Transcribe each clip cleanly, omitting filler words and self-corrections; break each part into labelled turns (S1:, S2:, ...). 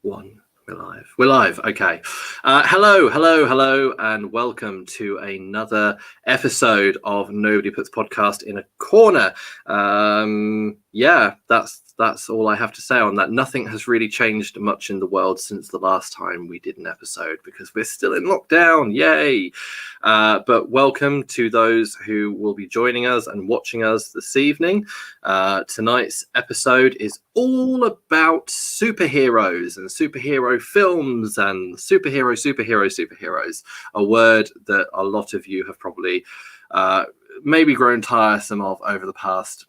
S1: One. We're live. We're live. Okay. Hello, and welcome to another episode of Nobody Puts Podcast in a Corner. That's all I have to say on that. Nothing has really changed much in the world since the last time we did an episode because we're still in lockdown. Yay! But welcome to those who will be joining us and watching us this evening. Tonight's episode is all about superheroes and superhero films and superheroes. A word that a lot of you have probably maybe grown tiresome of over the past,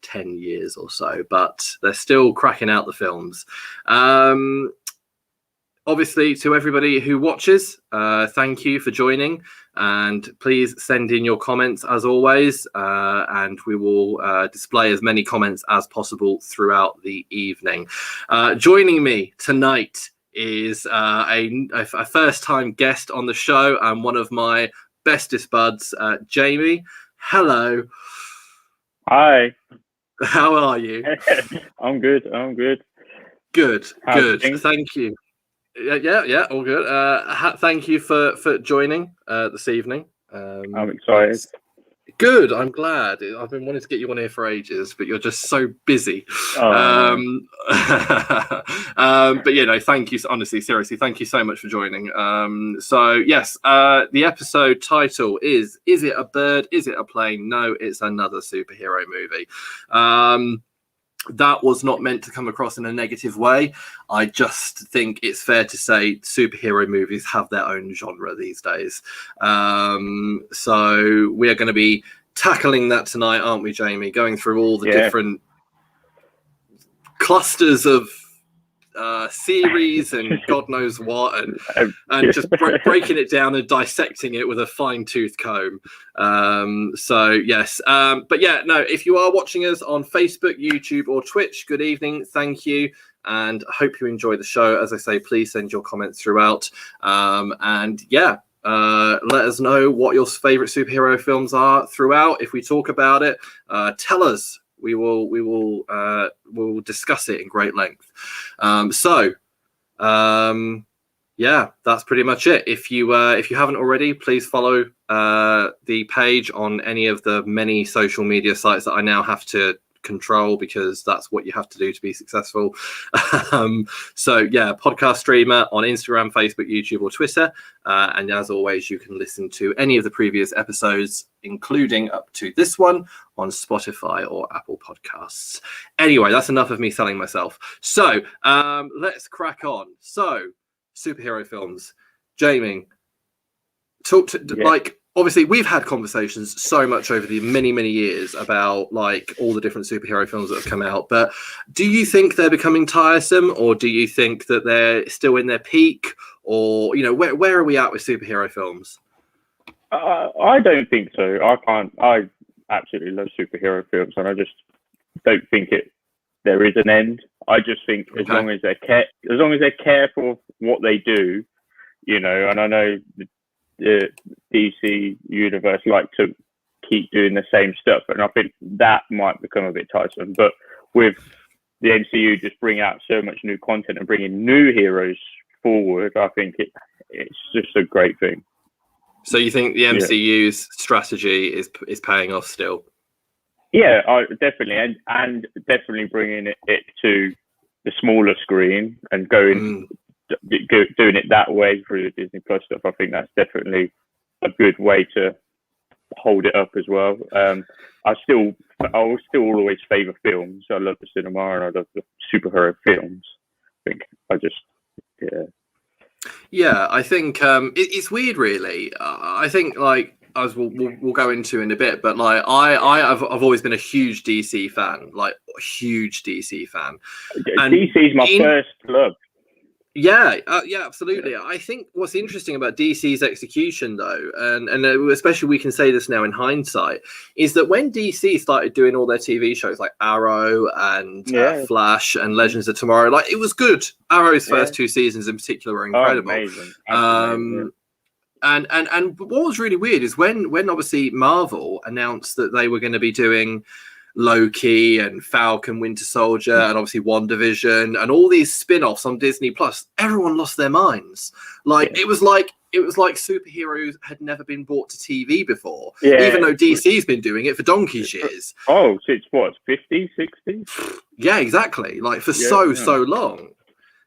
S1: 10 years or so, but they're still cracking out the films. Obviously, to everybody who watches, thank you for joining, and please send in your comments as always, and we will display as many comments as possible throughout the evening. Joining me tonight is a first-time guest on the show and one of my bestest buds, Jamie. Hello.
S2: Hi.
S1: How are you?
S2: I'm good.
S1: Good. Thank you. Yeah, all good. Thank you for joining this evening.
S2: I'm excited.
S1: Good. I'm glad. I've been wanting to get you on here for ages, but you're just so busy.
S2: Oh.
S1: But thank you. Honestly, seriously, thank you so much for joining. Yes, the episode title is it a bird? Is it a plane? No, it's another superhero movie. That was not meant to come across in a negative way. I just think it's fair to say superhero movies have their own genre these days. So we are going to be tackling that tonight, aren't we, Jamie? Going through all the different clusters of series and God knows what, and just breaking it down and dissecting it with a fine-tooth comb. Yes. If you are watching us on Facebook, YouTube, or Twitch, good evening. Thank you. And I hope you enjoy the show. As I say, please send your comments throughout. Let us know what your favorite superhero films are throughout. If we talk about it, tell us. We'll discuss it in great length. That's pretty much it. If you haven't already, please follow the page on any of the many social media sites that I now have to control because that's what you have to do to be successful. Podcast streamer on Instagram, Facebook, YouTube, or Twitter. And as always, you can listen to any of the previous episodes, including up to this one, on Spotify or Apple Podcasts. Anyway, that's enough of me selling myself. So let's crack on. So, superhero films. Jamie, obviously we've had conversations so much over the many years about all the different superhero films that have come out, but do you think they're becoming tiresome, or do you think that they're still in their peak, or where are we at with superhero films?
S2: I don't think so. I absolutely love superhero films, and I just don't think there is an end. I just think as long as they're careful of what they do, and I know the DC universe like to keep doing the same stuff, and I think that might become a bit tiresome. But with the MCU just bring out so much new content and bringing new heroes forward, I think it's just a great thing.
S1: So you think the MCU's strategy is paying off still?
S2: Yeah, definitely, and definitely bringing it to the smaller screen and doing it that way through the Disney Plus stuff. I think that's definitely a good way to hold it up as well. I will still always favour films. I love the cinema and I love the superhero films. I think
S1: I think it's weird, really. I think as we'll go into in a bit, but I've always been a huge DC fan, And
S2: DC's my first club.
S1: Yeah, absolutely. I think what's interesting about DC's execution, though, and especially we can say this now in hindsight, is that when DC started doing all their TV shows like Arrow and Flash and Legends of Tomorrow, it was good. Arrow's first two seasons in particular were incredible.
S2: Amazing.
S1: And what was really weird is when obviously Marvel announced that they were going to be doing Loki and Falcon Winter Soldier and obviously WandaVision and all these spin-offs on Disney Plus, everyone lost their minds. It was like superheroes had never been brought to TV before, even though DC's been doing it for donkey's years.
S2: Oh, since what, 50s, 60s?
S1: Yeah, exactly. Like for so long.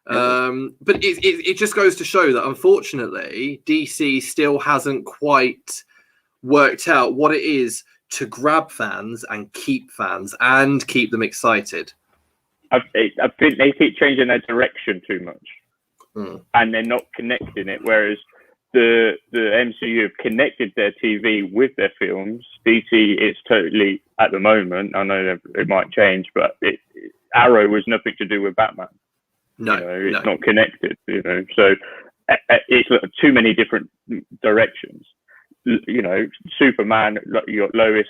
S1: But it just goes to show that unfortunately DC still hasn't quite worked out what it is to grab fans and keep them excited.
S2: I think they keep changing their direction too much, and they're not connecting it. Whereas the MCU have connected their TV with their films. DC is totally, at the moment, I know that it might change, but Arrow was nothing to do with Batman.
S1: No,
S2: it's not connected. So it's too many different directions. Superman, you got Lois,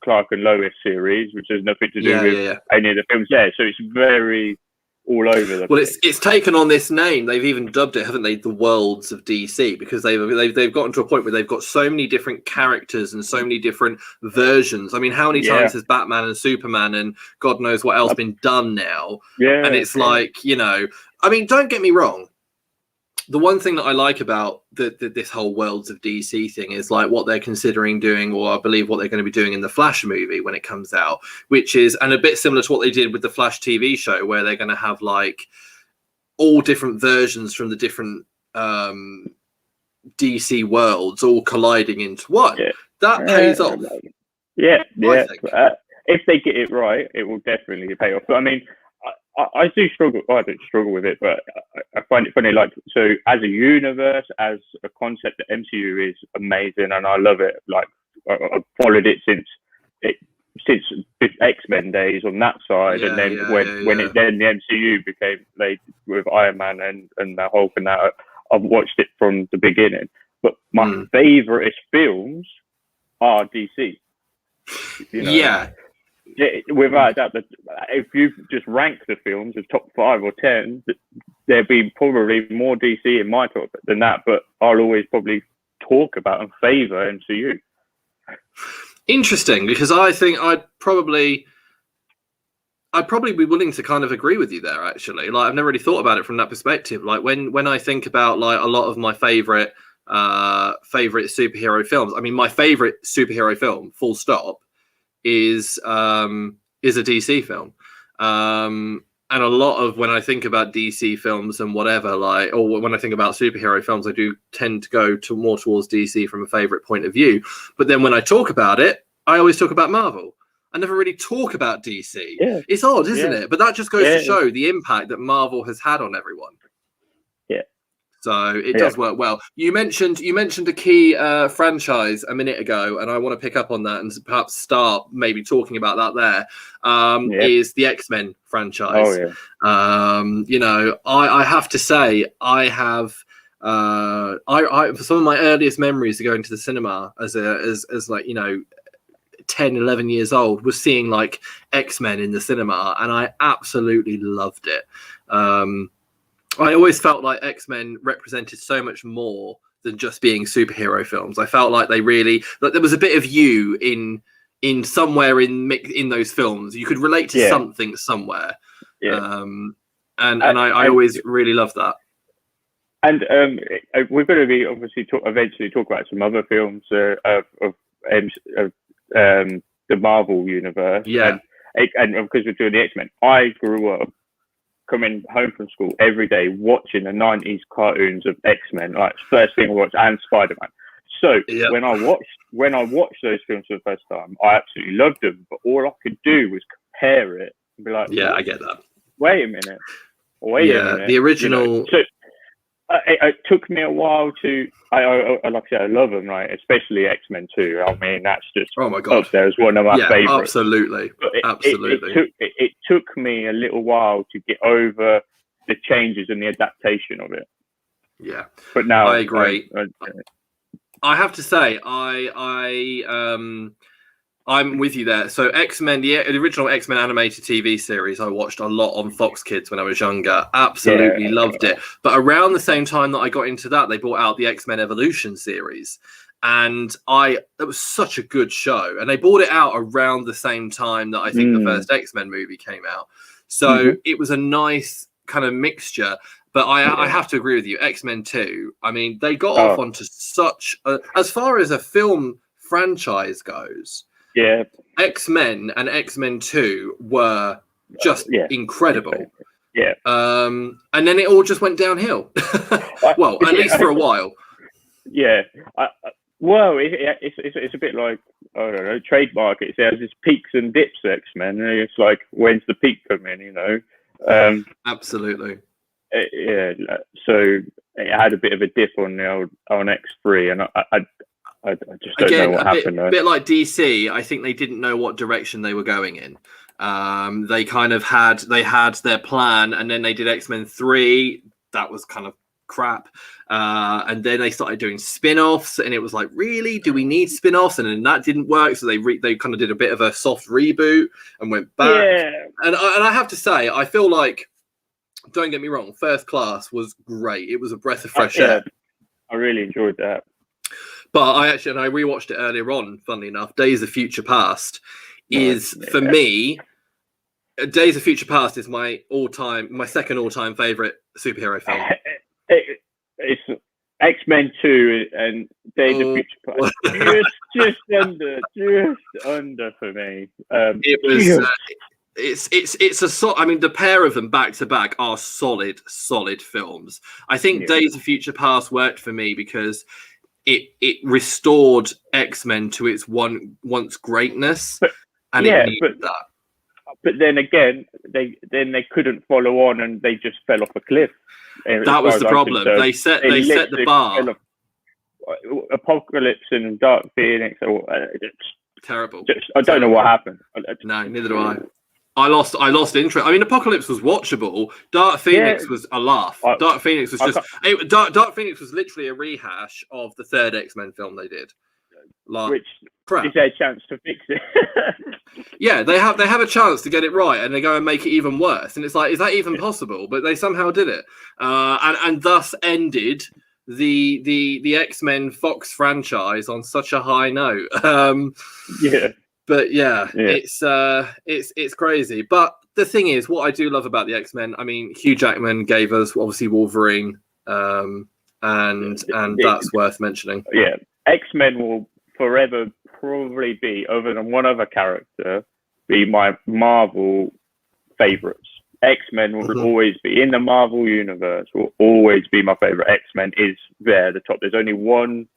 S2: Clark and Lois series, which has nothing to do with any of the films there. So it's very all over the place. It's
S1: taken on this name. They've even dubbed it, haven't they, the Worlds of DC, because they've gotten to a point where they've got so many different characters and so many different versions. I mean, how many times has Batman and Superman and God knows what else been done now? Yeah, and it's like, I mean, don't get me wrong. The one thing that I like about this whole Worlds of DC thing is like what they're considering doing, or I believe what they're going to be doing in the Flash movie when it comes out, which is, and a bit similar to what they did with the Flash TV show, where they're going to have like all different versions from the different DC worlds all colliding into one. Yeah. That pays off.
S2: Yeah. If they get it right, it will definitely pay off. But I mean, I do struggle. Well, I don't struggle with it, but I find it funny. Like, so as a universe, as a concept, the MCU is amazing, and I love it. Like, I've followed it since X-Men days on that side, and then when the MCU became like with Iron Man and the Hulk and that, I've watched it from the beginning. But my favorite films are DC. Without doubt, if you just rank the films as top 5 or 10, there'd be probably more DC in my top than that. But I'll always probably talk about and favour MCU.
S1: Interesting, because I think I'd probably be willing to kind of agree with you there. Actually, like I've never really thought about it from that perspective. Like when I think about like a lot of my favorite superhero films, I mean, my favorite superhero film, full stop, is a DC film, and a lot of when I think about DC films and whatever, like, or when I think about superhero films, I do tend to go more towards DC from a favorite point of view. But then when I talk about it, I always talk about Marvel. I never really talk about DC. Yeah. It's odd, isn't it? But that just goes to show the impact that Marvel has had on everyone. So it does work well. You mentioned a key franchise a minute ago, and I want to pick up on that and perhaps start maybe talking about that there. Is the X-Men franchise. I have to say, I have some of my earliest memories of going to the cinema as like 10, 11 years old was seeing like X-Men in the cinema, and I absolutely loved it. I always felt like X-Men represented so much more than just being superhero films. I felt like they really, like there was a bit of you in somewhere in those films. You could relate to something somewhere. And I always really loved that.
S2: And we're going to be obviously eventually talk about some other films of the Marvel universe. Yeah. And because we're doing the X-Men, I grew up coming home from school every day watching the 90s cartoons of X-Men, like first thing I watched, and Spider-Man. So when I watched those films for the first time, I absolutely loved them, but all I could do was compare it and be like,
S1: I get that.
S2: Wait a minute.
S1: The original.
S2: So it took me a while to. Like I said, I love them, right? Especially X-Men 2. I mean, that's just up there as one of my favorites.
S1: Absolutely, absolutely.
S2: It took me a little while to get over the changes and the adaptation of it. Yeah, but now
S1: I agree. I have to say, I'm with you there. So X-Men, the original X-Men animated TV series, I watched a lot on Fox Kids when I was younger. Absolutely loved it. But around the same time that I got into that, they brought out the X-Men Evolution series. and it was such a good show, and they brought it out around the same time that I think the first X-Men movie came out, so it was a nice kind of mixture. But I have to agree with you, X-Men 2, I mean, they got off onto such as far as a film franchise goes, X-Men and X-Men 2 were just incredible.
S2: Yeah.
S1: And then it all just went downhill. Well, at least for a while.
S2: Yeah. Well, it's a bit like, I don't know, trademark. It says it's peaks and dips, X-Men. And it's like, when's the peak coming, you know?
S1: Absolutely.
S2: Yeah. So it had a bit of a dip on X3, and I just don't know what happened.
S1: A bit like DC, I think they didn't know what direction they were going in. They kind of had their plan, and then they did X-Men 3. That was kind of crap. And then they started doing spin-offs, and it was like, really, do we need spin-offs? And then that didn't work, so they kind of did a bit of a soft reboot and went back. Yeah. And I have to say, I feel like, don't get me wrong, First Class was great. It was a breath of fresh air.
S2: I really enjoyed that.
S1: But I rewatched it earlier on, funnily enough. Days of Future Past is, for me, Days of Future Past is my second all-time favorite superhero film.
S2: It's X-Men 2 and Days of Future Past. just under for me.
S1: It was. It's I mean, the pair of them back to back are solid films. I think Days of Future Past worked for me because it restored X-Men to its once greatness, and it needed that.
S2: But then again, they couldn't follow on, and they just fell off a cliff.
S1: That was the problem. They set the bar.
S2: Apocalypse and Dark Phoenix.
S1: Terrible.
S2: I don't know what happened.
S1: No, neither do I. I lost interest. I mean, Apocalypse was watchable. Dark Phoenix was a laugh. Dark Phoenix was Dark Phoenix was literally a rehash of the third X-Men film they did.
S2: Which is their chance to fix it.
S1: Yeah, they have a chance to get it right, and they go and make it even worse. And it's like, is that even possible? But they somehow did it, and thus ended the X-Men Fox franchise on such a high note. But it's crazy. But the thing is, what I do love about the X-Men, I mean, Hugh Jackman gave us obviously Wolverine, and that's worth mentioning.
S2: Yeah, X-Men will forever probably be, other than one other character, be my Marvel favorites. X-Men will always be in the Marvel universe. Will always be my favorite. X-Men is there at the top. There's only one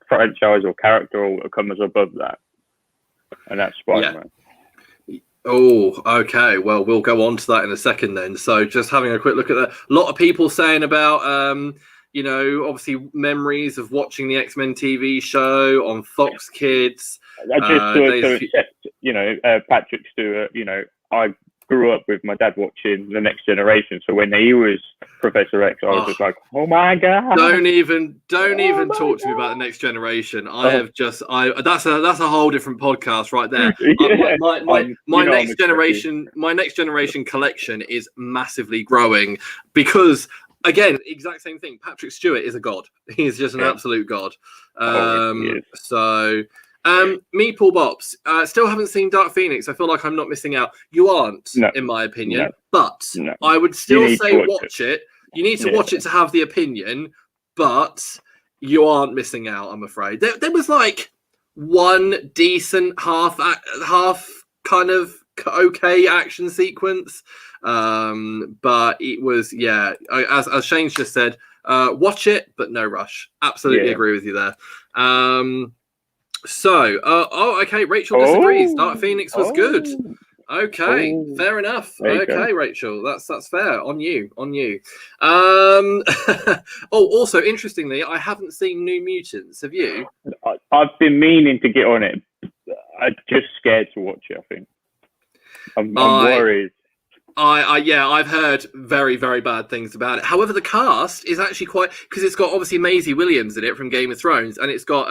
S2: franchise or character that comes above that, and that's Spider-Man.
S1: Yeah. Oh, okay. Well, we'll go on to that in a second then. So just having a quick look at that. A lot of people saying about, obviously memories of watching the X-Men TV show on Fox Kids.
S2: I just accept, Patrick Stewart, I grew up with my dad watching The Next Generation. So when he was Professor X, I was just like, oh my God.
S1: Don't even talk to me about The Next Generation. That's a whole different podcast right there. My Next Generation collection is massivily growing because, again, exact same thing. Patrick Stewart is a god. He's just an absolute god. Meatball Bops. Still haven't seen Dark Phoenix. I feel like I'm not missing out. You aren't, in my opinion. But I would still say watch it. You need to watch it to have the opinion, but you aren't missing out, I'm afraid. There was like one decent half kind of okay action sequence. But it was, as Shane's just said, watch it, but no rush. Absolutely agree with you there. Okay, Rachel disagrees. Dark Phoenix was good. Okay, fair enough. Okay, Rachel, that's fair. On you. Also, interestingly, I haven't seen New Mutants. Have you?
S2: I've been meaning to get on it. I'm just scared to watch it, I think. I'm worried.
S1: I've heard very, very bad things about it. However, the cast is actually quite, because it's got obviously Maisie Williams in it from Game of Thrones, and it's got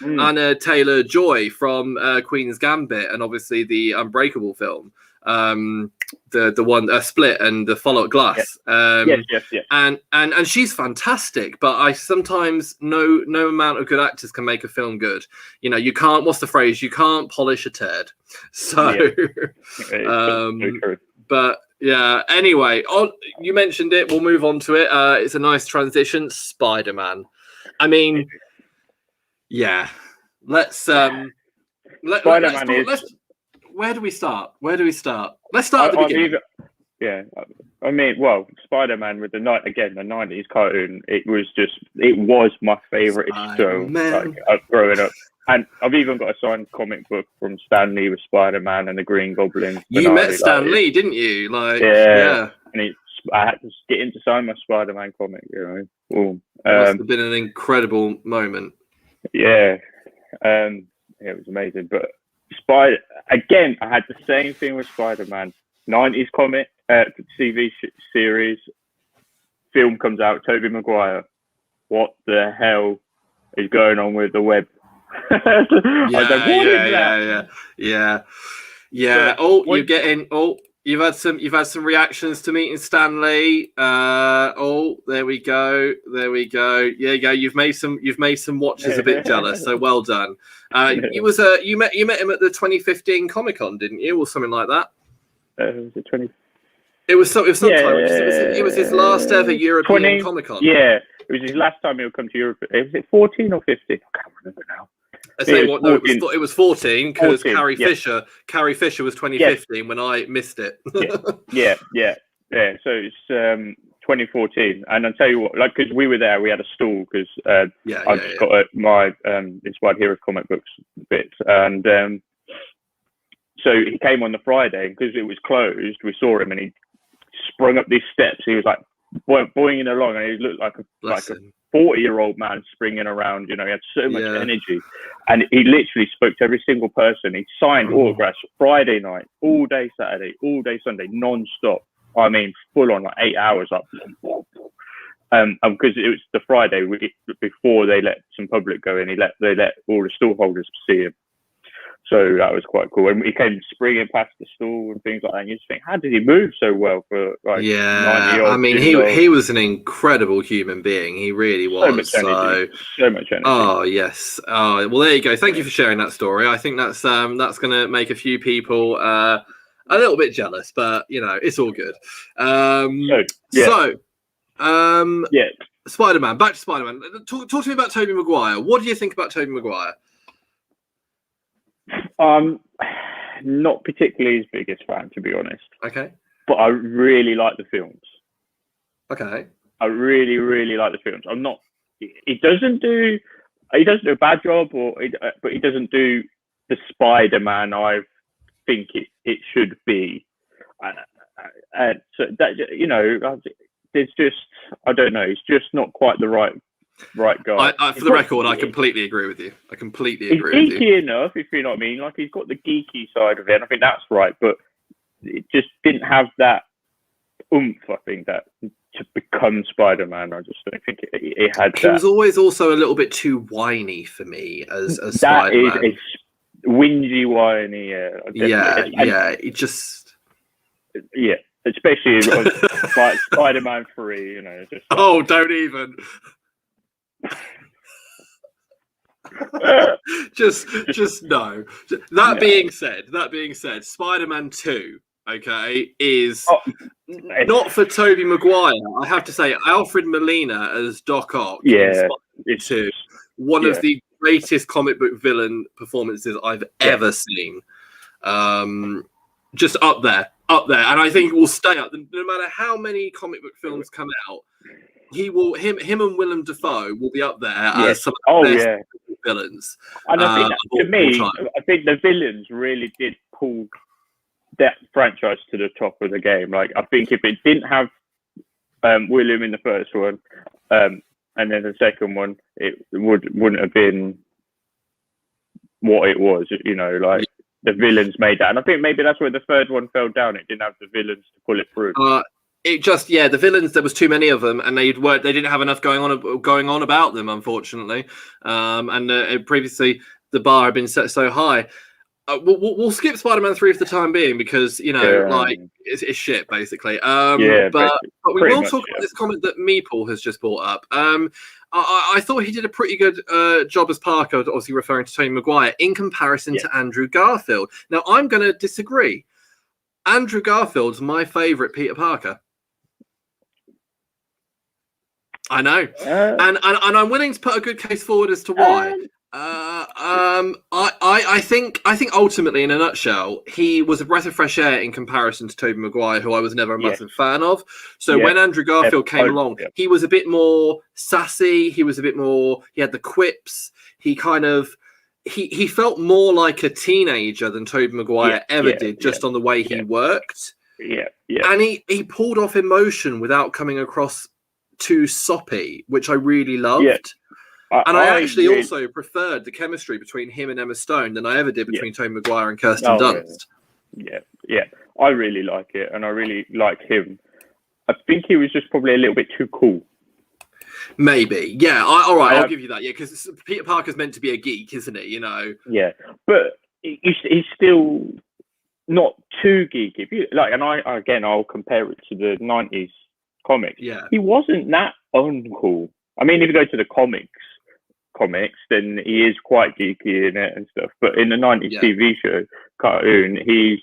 S1: Anna Taylor-Joy from Queen's Gambit, and obviously the Unbreakable film. the one Split and the Follow-Up Glass.
S2: Yes.
S1: And she's fantastic, but I sometimes no amount of good actors can make a film good. You know, you can't. What's the phrase? You can't polish a turd. So, but yeah. Anyway, you mentioned it. We'll move on to it. It's a nice transition. Spider-Man. I mean, yeah. Let's where do we start? Let's start at the beginning.
S2: I mean, well, Spider-Man with the 90s cartoon. It was my favorite show growing up. And I've even got a signed comic book from Stan Lee with Spider-Man and the Green Goblin.
S1: You met Stan Lee, didn't you?
S2: Yeah. And I had to get him to sign my Spider-Man comic. You know,
S1: it must have been an incredible moment.
S2: Yeah, it was amazing. But again, I had the same thing with Spider-Man. 90s comic, TV series, film comes out, Tobey Maguire. What the hell is going on with the web?
S1: Yeah. You've had some reactions to meeting Stan Lee. There we go. There you go. You've made some watchers a bit jealous. So well done. You met him at the 2015 Comic-Con, didn't you, or something like that?
S2: Was it 20?
S1: It was sometime. It was his last ever European Comic-Con.
S2: Yeah, it was his last time he would come to Europe. Was it 14 or 15? I can't remember now.
S1: It was 14 because Carrie Fisher was 2015 when I missed it.
S2: Yeah. So it's 2014, and I'll tell you what, like, because we were there, we had a stall because I just got my Inspired Heroes comic books bits, and so he came on the Friday because it was closed. We saw him, and he sprung up these steps. He was like boinging along, and he looked like a 40-year-old man springing around. You know, he had so much energy, and he literally spoke to every single person. He signed autographs Friday night, all day Saturday, all day Sunday, non-stop. I mean, full on, like 8 hours up. Because it was the Friday before they let some public go in. They let all the stall holders see him. So that was quite cool. And he came springing past the stall and things like that. And you just think, how did he move so well for 90
S1: I mean, he was an incredible human being. He really was.
S2: So much energy.
S1: Oh, yes. Oh, well, there you go. Thank you for sharing that story. I think that's going to make a few people a little bit jealous, but, you know, it's all good. Spider-Man. Back to Spider-Man. Talk to me about Tobey Maguire. What do you think about Tobey Maguire?
S2: Not particularly his biggest fan, to be honest.
S1: Okay.
S2: But I really like the films.
S1: Okay.
S2: I really, really like the films. I'm not. He doesn't do a bad job, but he doesn't do the Spider-Man I think it should be. So that, you know, there's just, I don't know. He's just not quite the right guy.
S1: For the record, I completely agree with you.
S2: He's geeky enough, if you know what I mean. Like, he's got the geeky side of it, and I think that's right. But it just didn't have that oomph, I think, that to become Spider-Man. I just don't think it had that.
S1: He was always also a little bit too whiny for me as Spider-Man.
S2: That is a whingy, whiny.
S1: It just...
S2: Yeah. Especially like Spider-Man 3, you know. Just like...
S1: Oh, don't even... just no. That being said, Spider-Man 2, okay, is not for Tobey Maguire. I have to say, Alfred Molina as Doc Ock in Spider-Man 2, one of the greatest comic book villain performances I've ever seen. Just up there, and I think it will stay up. No matter how many comic book films come out, him and Willem Dafoe will be up there as some of the best villains.
S2: And I think to me, I think the villains really did pull that franchise to the top of the game. Like, I think if it didn't have Willem in the first one, and then the second one, it wouldn't have been what it was. You know, like the villains made that, and I think maybe that's where the third one fell down. It didn't have the villains to pull it through.
S1: It just, the villains, there was too many of them, and they didn't have enough going on about them, unfortunately. And previously, the bar had been set so high. we'll skip Spider-Man 3 for the time being because like it's shit basically. But we will talk about this comment that Meeple has just brought up. I thought he did a pretty good job as Parker, obviously referring to Tobey Maguire, in comparison to Andrew Garfield. Now, I'm going to disagree. Andrew Garfield's my favourite Peter Parker. I know. And I'm willing to put a good case forward as to why. I think ultimately, in a nutshell, he was a breath of fresh air in comparison to Tobey Maguire, who I was never a massive fan of. So when Andrew Garfield came along, he was a bit more sassy. He was a bit more. He had the quips. He kind of he felt more like a teenager than Tobey Maguire ever did, just on the way he worked. And he pulled off emotion without coming across too soppy, which I really loved. And I actually also preferred the chemistry between him and Emma Stone than I ever did between Tobey Maguire and Kirsten Dunst.
S2: I really like it, and I really like him. I think he was just probably a little bit too cool.
S1: Maybe, I'll give you that. Yeah, because Peter Parker's meant to be a geek, isn't he?
S2: Yeah, but he's still not too geeky. And I'll compare it to the '90s comics. Yeah, he wasn't that uncool. I mean, if you go to the comics, then he is quite geeky in it and stuff. But in the '90s TV show cartoon, he's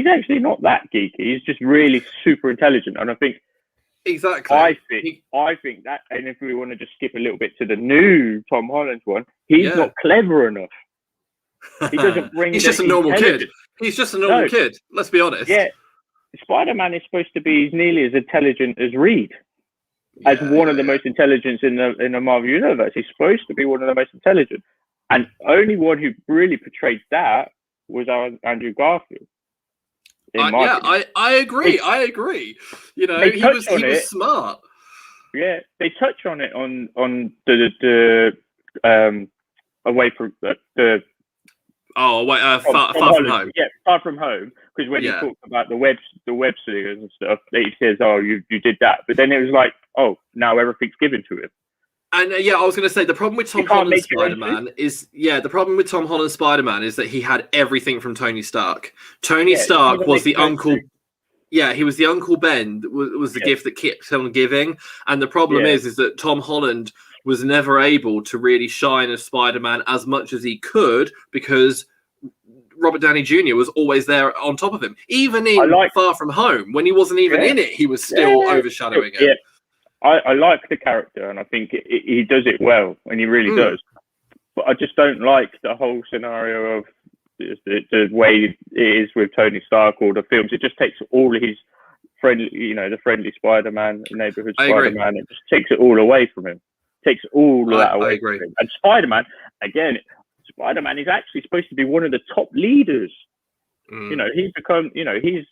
S2: actually not that geeky. He's just really super intelligent, and I think.
S1: Exactly.
S2: I think that, and if we want to just skip a little bit to the new Tom Holland one, he's not clever enough. He doesn't bring.
S1: He's just a normal kid. He's just a normal kid. Let's be honest.
S2: Yeah, Spider-Man is supposed to be nearly as intelligent as Reed, as one of the most intelligent in the Marvel universe. He's supposed to be one of the most intelligent, and only one who really portrayed that was Andrew Garfield.
S1: I agree. He was smart.
S2: Yeah, they touch on it on the away from the.
S1: Far from home.
S2: Yeah, Far From Home. Because when he talks about the web slingers and stuff, he says, "Oh, you did that," but then it was like, "Oh, now everything's given to him."
S1: And I was going to say the problem with Tom Holland Spider-Man is that he had everything from Tony Stark. Tony Stark was the uncle. Yeah, he was the Uncle Ben. Was the gift that kept on giving. And the problem is that Tom Holland was never able to really shine as Spider-Man as much as he could because Robert Downey Jr. was always there on top of him. Even in Far From Home, when he wasn't even in it, he was still overshadowing it.
S2: I like the character, and I think he does it well, and he really does. But I just don't like the whole scenario of the way it is with Tony Stark or the films. It just takes all his friendly, the friendly Spider-Man, neighborhood Spider-Man. It just takes it all away from him. Takes all of that away from him. And Spider-Man, again, Spider-Man is actually supposed to be one of the top leaders. He's become, he is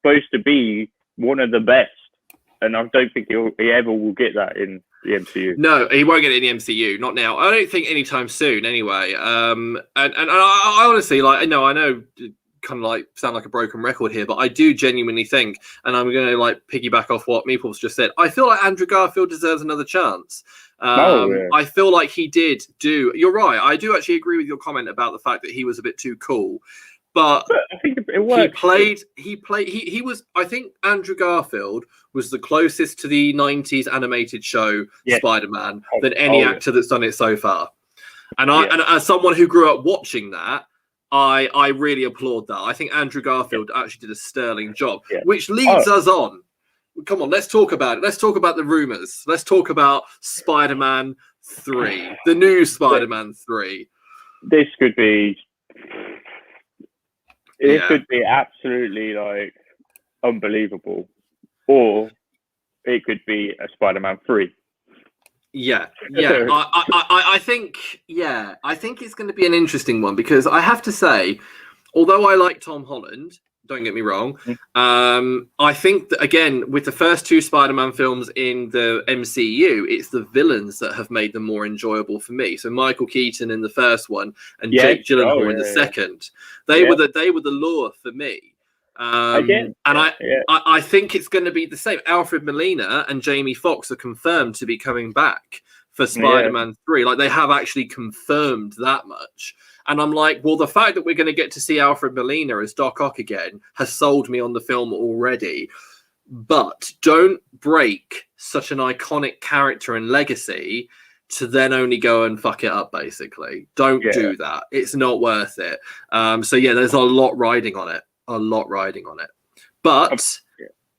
S2: supposed to be one of the best. And I don't think he ever will get that in the MCU.
S1: No, he won't get it in the MCU. Not now. I don't think anytime soon. Anyway. And I honestly I know, kind of sound like a broken record here, but I do genuinely think, and I'm going to piggyback off what Meeple's just said. I feel like Andrew Garfield deserves another chance. I feel like he did do. You're right. I do actually agree with your comment about the fact that he was a bit too cool. But
S2: I think it worked.
S1: He was. I think Andrew Garfield was the closest to the '90s animated show Spider-Man than any actor that's done it so far. And and as someone who grew up watching that, I really applaud that. I think Andrew Garfield actually did a sterling job, which leads us on. Come on, let's talk about it. Let's talk about the rumors. Let's talk about Spider-Man 3, the new Spider-Man 3.
S2: This could be. It could be absolutely unbelievable, or it could be a Spider-Man 3.
S1: I think it's going to be an interesting one because I have to say, although I like Tom Holland, don't get me wrong, I think that again with the first two Spider-Man films in the MCU, it's the villains that have made them more enjoyable for me. So Michael Keaton in the first one and Jake Gyllenhaal in the second. They were the lure for me. I think it's going to be the same. Alfred Molina and Jamie Foxx are confirmed to be coming back for Spider-Man 3. They have actually confirmed that much. And I'm like, well, the fact that we're going to get to see Alfred Molina as Doc Ock again has sold me on the film already. But don't break such an iconic character and legacy to then only go and fuck it up, basically. Don't do that. It's not worth it. So yeah, there's a lot riding on it. But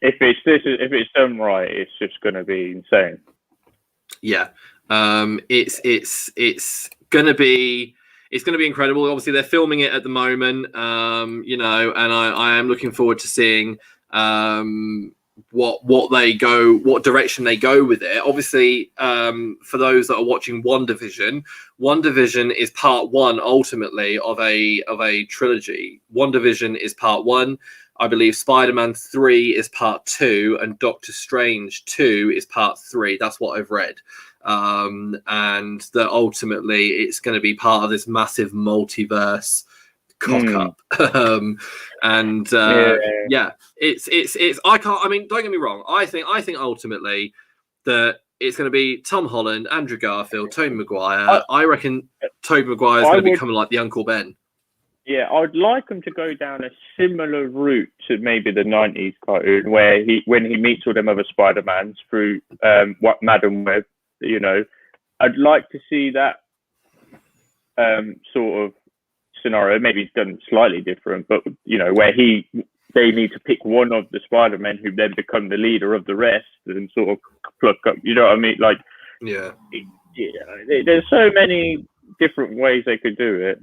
S2: if it's done right, it's just going to be insane.
S1: Yeah, it's gonna be incredible. Obviously, they're filming it at the moment, and I am looking forward to seeing what direction they go with it. Obviously, for those that are watching WandaVision is part one ultimately of a trilogy. WandaVision is part one. I believe Spider-Man 3 is part 2 and Doctor Strange 2 is part 3. That's what I've read. And that ultimately it's going to be part of this massive multiverse cock-up. It's don't get me wrong. I think ultimately that it's going to be Tom Holland, Andrew Garfield, Tobey Maguire. I reckon Tobey Maguire is going to become like the Uncle Ben.
S2: Yeah, I'd like him to go down a similar route to maybe the 90s cartoon where when he meets all them other Spider-Mans through Madam Web, I'd like to see that sort of scenario. Maybe it's done slightly different, but, where they need to pick one of the Spider-Men who then become the leader of the rest and sort of pluck up, you know what I mean? Like, there's so many different ways they could do it.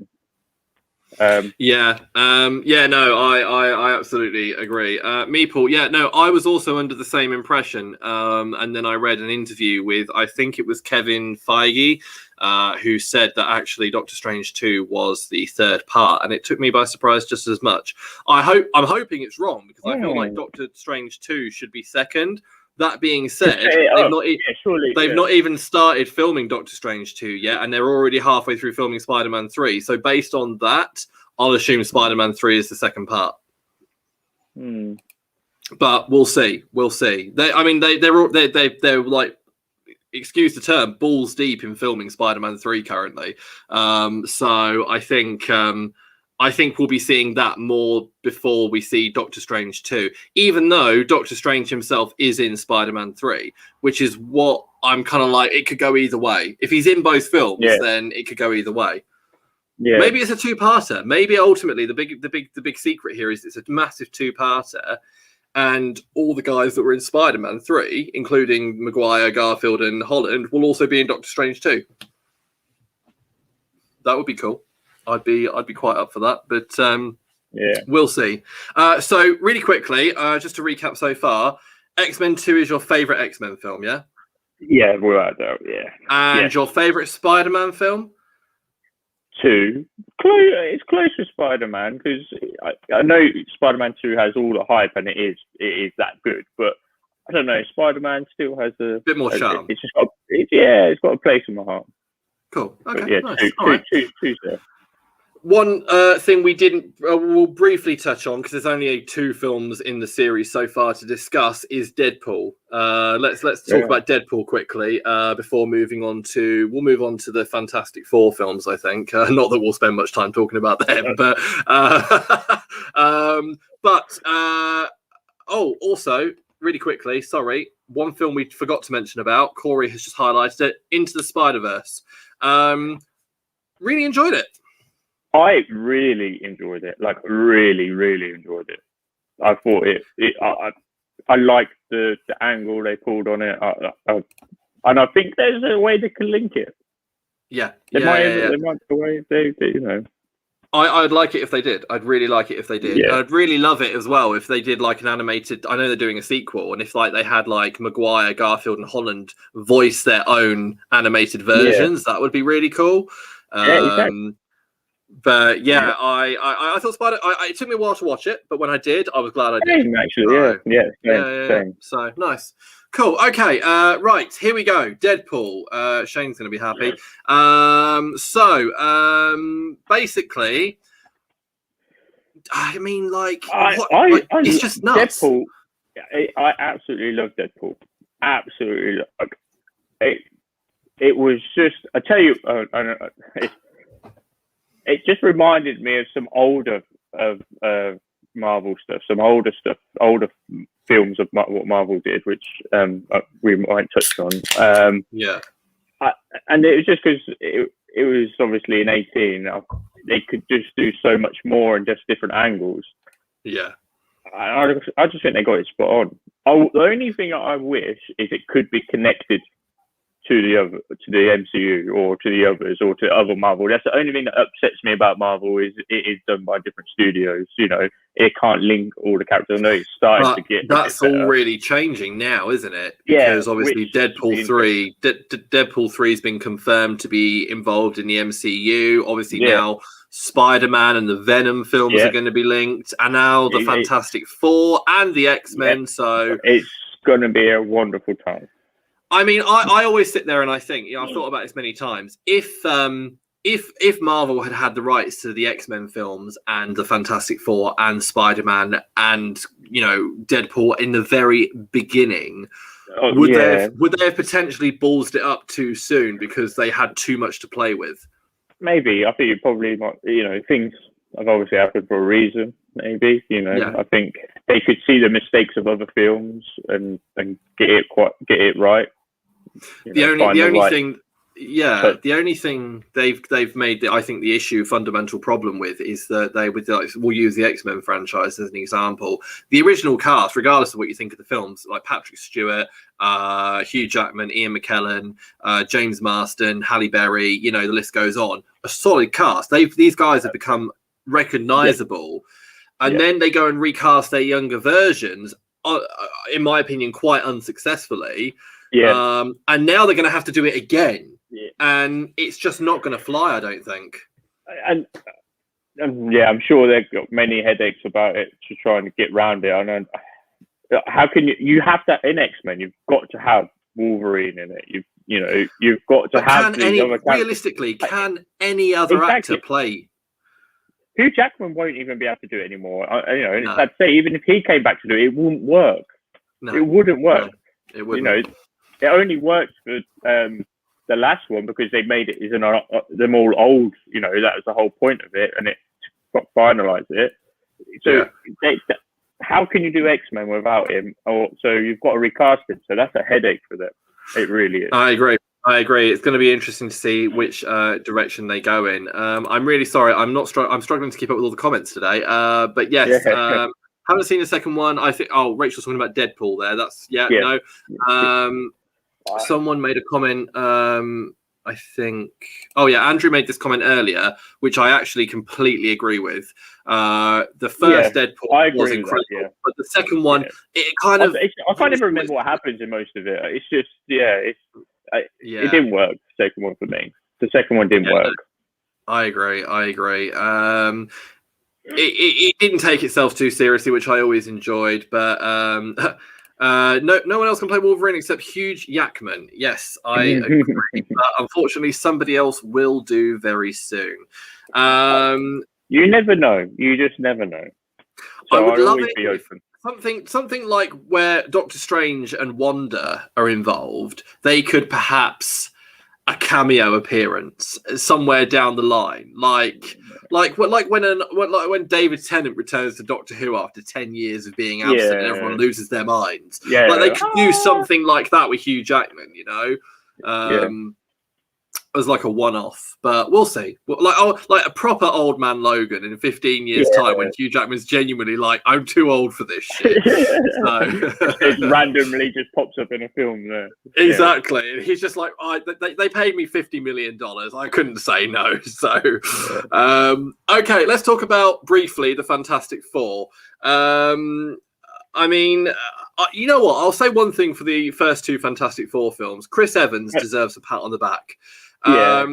S2: I absolutely agree. Meeple, I was also under the same impression. And then I read an interview with, I think it was Kevin Feige, who said that actually Doctor Strange 2 was the third part, and it took me by surprise just as much. I'm hoping it's wrong because I feel like Doctor Strange 2 should be second. That being said, they've not even started filming Doctor Strange 2 yet, and they're already halfway through filming Spider-Man 3. So based on that, I'll assume Spider-Man 3 is the second part. But we'll see. They're like, excuse the term, balls deep in filming Spider-Man 3 currently. So I think we'll be seeing that more before we see Doctor Strange 2, even though Doctor Strange himself is in Spider-Man 3, which is what I'm kind of like, it could go either way. If he's in both films, then it could go either way. Yeah. Maybe it's a two-parter. Maybe ultimately the big secret here is it's a massive two-parter, and all the guys that were in Spider-Man 3, including Maguire, Garfield, and Holland, will also be in Doctor Strange 2. That would be cool. I'd be quite up for that, but we'll see. So really quickly, just to recap so far, X-Men 2 is your favorite X-Men film, yeah? Yeah, without doubt, yeah.
S1: And your favorite Spider-Man film?
S2: 2. It's close to Spider-Man because I know Spider-Man 2 has all the hype and it is that good, but I don't know. Spider-Man still has a
S1: bit more charm.
S2: It's just it's got a place in my heart.
S1: Cool. Okay.
S2: But yeah,
S1: nice.
S2: Two there.
S1: One thing we didn't, we'll briefly touch on because there's only 2 films in the series so far to discuss is Deadpool. Let's talk about Deadpool quickly before moving on to the Fantastic Four films. I think not that we'll spend much time talking about them, but also really quickly, sorry, one film we forgot to mention about. Corey has just highlighted it. Into the Spider-Verse. Really enjoyed it.
S2: I really enjoyed it. Like, really, really enjoyed it. I thought I liked the angle they pulled on it. And I think there's a way they can link it.
S1: Yeah.
S2: They might the way they
S1: I'd like it if they did. I'd really like it if they did.
S2: Yeah.
S1: I'd really love it as well if they did like an animated. I know they're doing a sequel, and if like they had like Maguire, Garfield, and Holland voice their own animated versions, that would be really cool.
S2: Exactly.
S1: But I thought it took me a while to watch it, but when I did, I was glad I did.
S2: Actually, same.
S1: So nice, cool. Okay, right, here we go. Deadpool. Shane's gonna be happy. Basically, I mean, like, it's just nuts.
S2: Deadpool. I absolutely love Deadpool. Absolutely, it was just. I tell you, it just reminded me of some older of Marvel stuff, some older films of what Marvel did, which we might touch on. And it was just because it was obviously in 18. They could just do so much more and just different angles.
S1: Yeah.
S2: I just think they got it spot on. The only thing I wish is it could be connected to the MCU or to the others or to other Marvel. That's the only thing that upsets me about Marvel is it is done by different studios. You know, it can't link all the characters. I know it's starting to get.
S1: That's all really changing now, isn't it? Because obviously Deadpool 3, Deadpool 3 has been confirmed to be involved in the MCU. Obviously now Spider-Man and the Venom films are going to be linked, and now the Fantastic Four and the X-Men. So
S2: it's going to be a wonderful time.
S1: I mean, I always sit there and I think, I've thought about this many times. If Marvel had the rights to the X-Men films and the Fantastic Four and Spider-Man and Deadpool in the very beginning, would they have potentially ballsed it up too soon because they had too much to play with?
S2: Maybe. I think you probably might. Things have obviously happened for a reason. Maybe I think they could see the mistakes of other films and get it right.
S1: The only thing they've made I think the issue fundamental problem with is that we'll use the X-Men franchise as an example. The original cast, regardless of what you think of the films, like Patrick Stewart, Hugh Jackman, Ian McKellen, James Marsden, Halle Berry, the list goes on. A solid cast. These guys have become recognizable, and then they go and recast their younger versions, in my opinion, quite unsuccessfully. And now they're going to have to do it again, and it's just not going to fly, I don't think.
S2: And I'm sure they've got many headaches about it to try and get round it. I know. How can you have that in X-Men? You've got to have Wolverine in it. You've got to have these other characters.
S1: Realistically, can any other actor play?
S2: Hugh Jackman won't even be able to do it anymore. And I'd say even if he came back to do it, it wouldn't work. No, it wouldn't work.
S1: No, it wouldn't.
S2: It only worked for the last one because they made it them all old. That was the whole point of it, and it finalized it. So how can you do X-Men without him? So you've got to recast him. So that's a headache for them. It really is.
S1: I agree. It's going to be interesting to see which direction they go in. I'm really sorry. I'm struggling to keep up with all the comments today. But yes. Haven't seen the second one. I think. Oh, Rachel's talking about Deadpool there. No. Someone made a comment. I think. Oh yeah, Andrew made this comment earlier, which I actually completely agree with. The first Deadpool was incredible, but the second one, it kind of.
S2: I can't even remember what happens in most of it. It's just, it didn't work. The second one for me. The second one didn't work.
S1: I agree. It didn't take itself too seriously, which I always enjoyed, but no one else can play Wolverine except Hugh Jackman. Yes, I agree. But unfortunately, somebody else will do very soon.
S2: You never know. You just never know. So
S1: I would love
S2: always
S1: it
S2: be open.
S1: Something like where Doctor Strange and Wanda are involved. They could perhaps a cameo appearance somewhere down the line, like when David Tennant returns to Doctor Who after 10 years of being absent and everyone loses their minds. They could do something like that with Hugh Jackman, as like a one-off, but we'll see. Like a proper old man Logan in 15 years' time, when Hugh Jackman's genuinely like, I'm too old for this shit.
S2: It randomly just pops up in a film there.
S1: Exactly. And he's just like, they paid me $50 million. I couldn't say no. So, okay, let's talk about briefly the Fantastic Four. I mean, you know what? I'll say one thing for the first two Fantastic Four films. Chris Evans deserves a pat on the back. I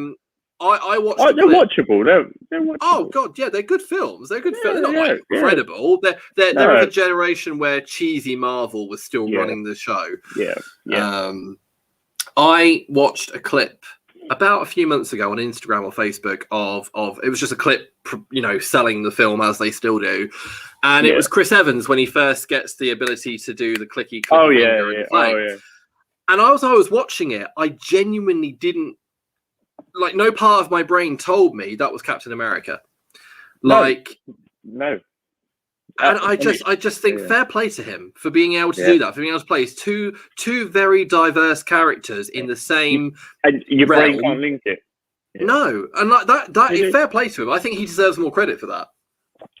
S1: watched.
S2: They're watchable. They're watchable.
S1: Oh god, yeah, they're good films. They're good films. They're not incredible. They're of a generation where cheesy Marvel was still running the show. I watched a clip about a few months ago on Instagram or Facebook of it was just a clip, selling the film as they still do, and it was Chris Evans when he first gets the ability to do the clicky finger and play. And as I was watching it, I genuinely didn't like no part of my brain told me that was Captain America.
S2: No.
S1: Like,
S2: no.
S1: And I just think fair play to him for being able to do that, for being able to place two very diverse characters in the same
S2: and your
S1: realm.
S2: brain can't link it. Yeah.
S1: No, and like that is fair play to him. I think he deserves more credit for that.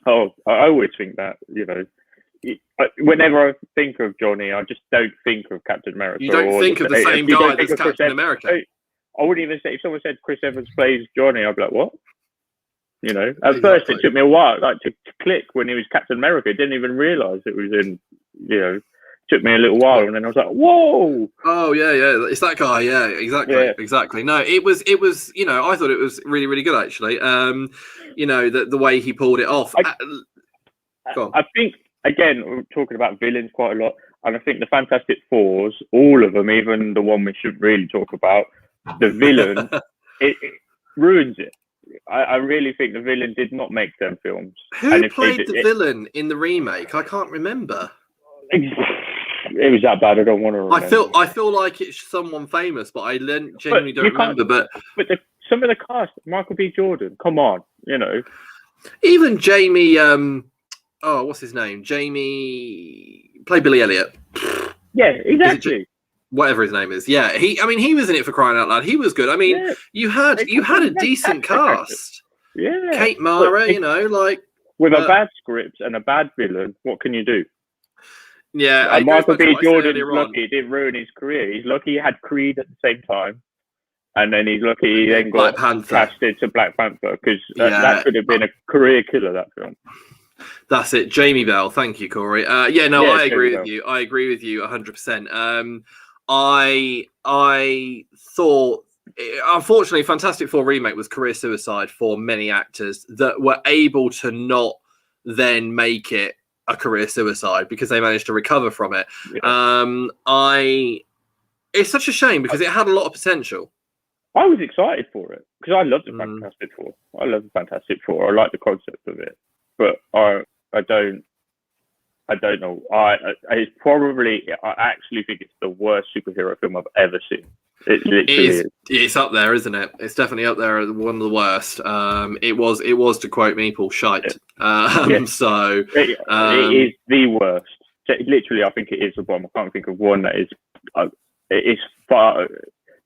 S2: Oh, I always think that, you know, whenever I think of Johnny, I just don't think of Captain America.
S1: You don't think of the same guy that's Captain America.
S2: I wouldn't even say, if someone said Chris Evans plays Johnny, I'd be like, what? You know, at first it took me a while, like to click when he was Captain America. I didn't even realise it was in, you know, took me a little while, and then I was like, whoa!
S1: Oh yeah, it's that guy. Yeah, exactly. No, it was. You know, I thought it was really, really good actually. You know, the way he pulled it off.
S2: I think again, we're talking about villains quite a lot, and I think the Fantastic Fours, all of them, even the one we shouldn't really talk about, the villain, it ruins it. I really think the villain did not make them films.
S1: Who played the villain in the remake? I can't remember.
S2: It was that bad. I don't want to remember.
S1: I feel like it's someone famous, but I genuinely don't remember. But
S2: some of the cast, Michael B. Jordan, come on, you know.
S1: Even Jamie, what's his name? Jamie played Billy Elliot.
S2: Yeah, exactly.
S1: Whatever his name is. Yeah, he was in it for crying out loud. He was good. I mean, you had a decent cast.
S2: Yeah.
S1: Kate Mara, you know, like
S2: with a bad script and a bad villain, what can you do?
S1: Yeah,
S2: and Michael B. Jordan's lucky it didn't ruin his career. He's lucky he had Creed at the same time. And then he's lucky he then got cast into Black Panther, because that could have been a career killer, that film.
S1: That's it. Jamie Bell. Thank you, Corey. I agree with you. I agree with you 100%. I thought, unfortunately, Fantastic Four remake was career suicide for many actors that were able to not then make it a career suicide because they managed to recover from it. Yeah. It's such a shame because it had a lot of potential.
S2: I was excited for it because I love the Fantastic Four. I love the Fantastic Four. I like the concept of it, but I don't know. It's probably. I actually think it's the worst superhero film I've ever seen. It literally is.
S1: It's up there, isn't it? It's definitely up there as one of the worst. It was to quote Meeple, shite. So
S2: it is the worst. Literally, I think it is the bottom. I can't think of one that is. It's far.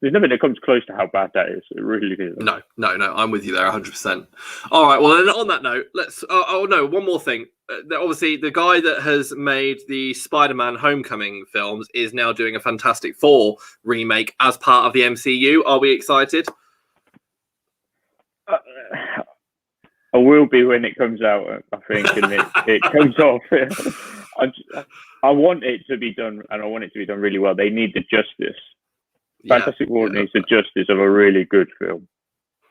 S2: There's nothing that comes close to how bad that is. It really is.
S1: No. I'm with you there 100%. All right. Well, then on that note, let's. One more thing. Obviously, the guy that has made the Spider-Man Homecoming films is now doing a Fantastic Four remake as part of the MCU. Are we excited?
S2: I will be when it comes out, I think, and it comes off. I want it to be done, and I want it to be done really well. They need the justice. Fantastic Four needs the justice of a really good film.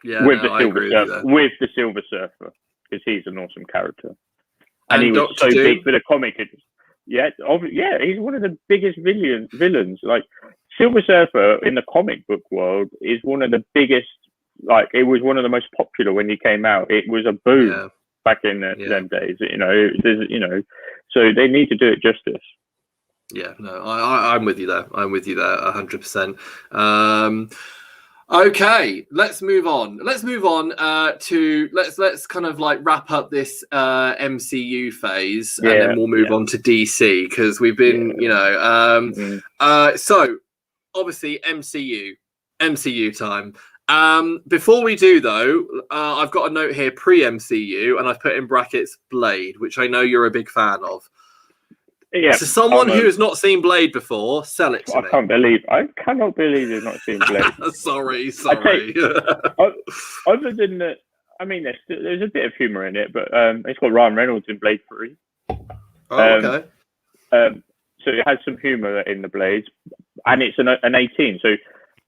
S1: Yeah,
S2: with the Silver Surfer, because he's an awesome character. And he was so big for the comic. He's one of the biggest villains. Like, Silver Surfer in the comic book world is one of the biggest. Like, it was one of the most popular when he came out. It was a boom back in them days. You know, so they need to do it justice.
S1: Yeah, no, I'm with you there. 100%. Okay, let's move on. Let's kind of like wrap up this MCU phase, and then we'll move on to DC because we've been, so obviously MCU time. Before we do though, I've got a note here pre-MCU, and I've put in brackets Blade, which I know you're a big fan of.
S2: Yeah.
S1: So someone who has not seen Blade before, sell it to me.
S2: I cannot believe you've not seen Blade.
S1: Sorry.
S2: Other than that, I mean, there's a bit of humour in it, but it's got Ryan Reynolds in Blade 3.
S1: Oh, okay.
S2: So it has some humour in the Blades, and it's an 18. So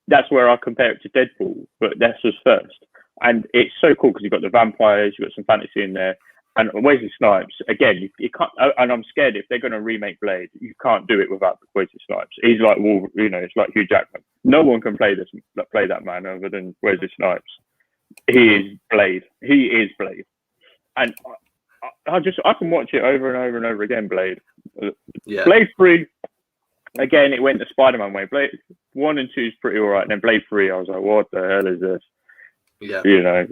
S2: that's where I compare it to Deadpool, but that's just first. And it's so cool because you've got the vampires, you've got some fantasy in there. And Wesley Snipes, again, you can't. And I'm scared if they're going to remake Blade, you can't do it without Wesley Snipes. He's like it's like Hugh Jackman. No one can play that man other than Wesley Snipes. He is Blade. And I can watch it over and over and over again. Blade. Blade 3. Again, it went the Spider-Man way. Blade 1 and 2 is pretty alright. And then Blade 3, I was like, what the hell is this?
S1: Yeah.
S2: You know,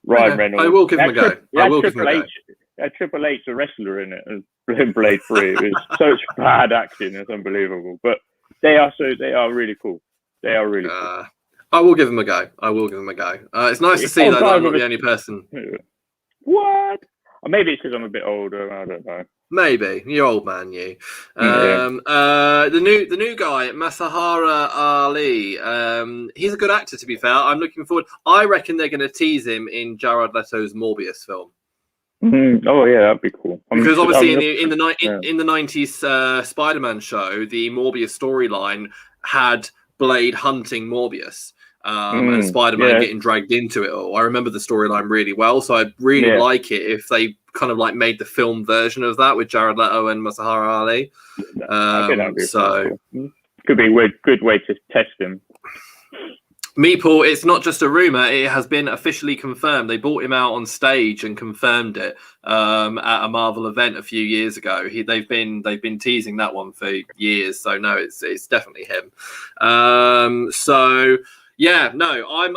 S2: Ryan Reynolds.
S1: I will give him a go. I will give him a go.
S2: Triple H, a wrestler in it, and Blade 3. It was such bad acting. It's unbelievable. But they are really cool. They are really cool.
S1: I will give him a go. It's nice to see, though, that I'm not the only person.
S2: What? Or maybe it's because I'm a bit older. I don't know.
S1: Maybe. You're old man, you. The new guy, Masahara Ali. He's a good actor, to be fair. I'm looking forward. I reckon they're going to tease him in Jared Leto's Morbius film.
S2: Mm-hmm. Oh yeah, that'd be cool.
S1: Because obviously in the 90s Spider-Man show, the Morbius storyline had Blade hunting Morbius. And Spider-Man getting dragged into it all. I remember the storyline really well, so I'd really like it if they kind of like made the film version of that with Jared Leto and Masahara Ali.
S2: I think that'd be so cool. Could be a good way to test him.
S1: Meeple, it's not just a rumor; it has been officially confirmed. They brought him out on stage and confirmed it at a Marvel event a few years ago. They've been teasing that one for years, so no, it's definitely him. So. Yeah, no, I'm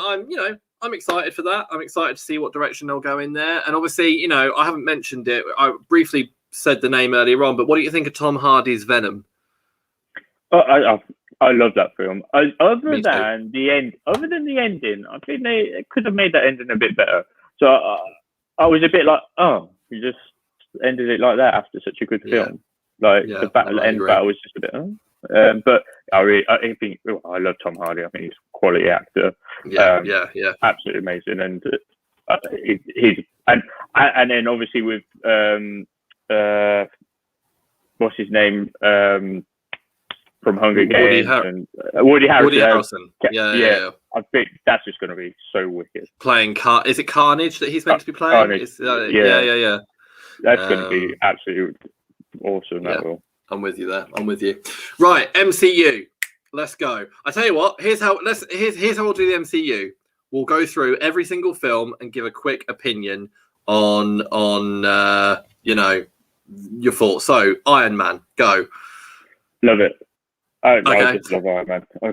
S1: excited for that. I'm excited to see what direction they'll go in there. And obviously, I haven't mentioned it. I briefly said the name earlier on, but what do you think of Tom Hardy's Venom?
S2: I love that film. Other than the ending, I think they could have made that ending a bit better. So I was a bit like, oh, you just ended it like that after such a good film. The end battle was just a bit. But I think I love Tom Hardy. I think he's a quality actor. Absolutely amazing. And he's and then obviously with what's his name from Hunger Games and Woody Harrelson. Yeah. I think that's just going to be so wicked.
S1: Playing is it Carnage that he's meant to be playing?
S2: Carnage.
S1: Yeah.
S2: That's going to be absolutely awesome. That will.
S1: I'm with you there. Right, MCU. Let's go. I tell you what. Here's how we'll do the MCU. We'll go through every single film and give a quick opinion on your thoughts. So, Iron Man, go.
S2: Love it. I
S1: Okay.
S2: just love Iron Man.
S1: I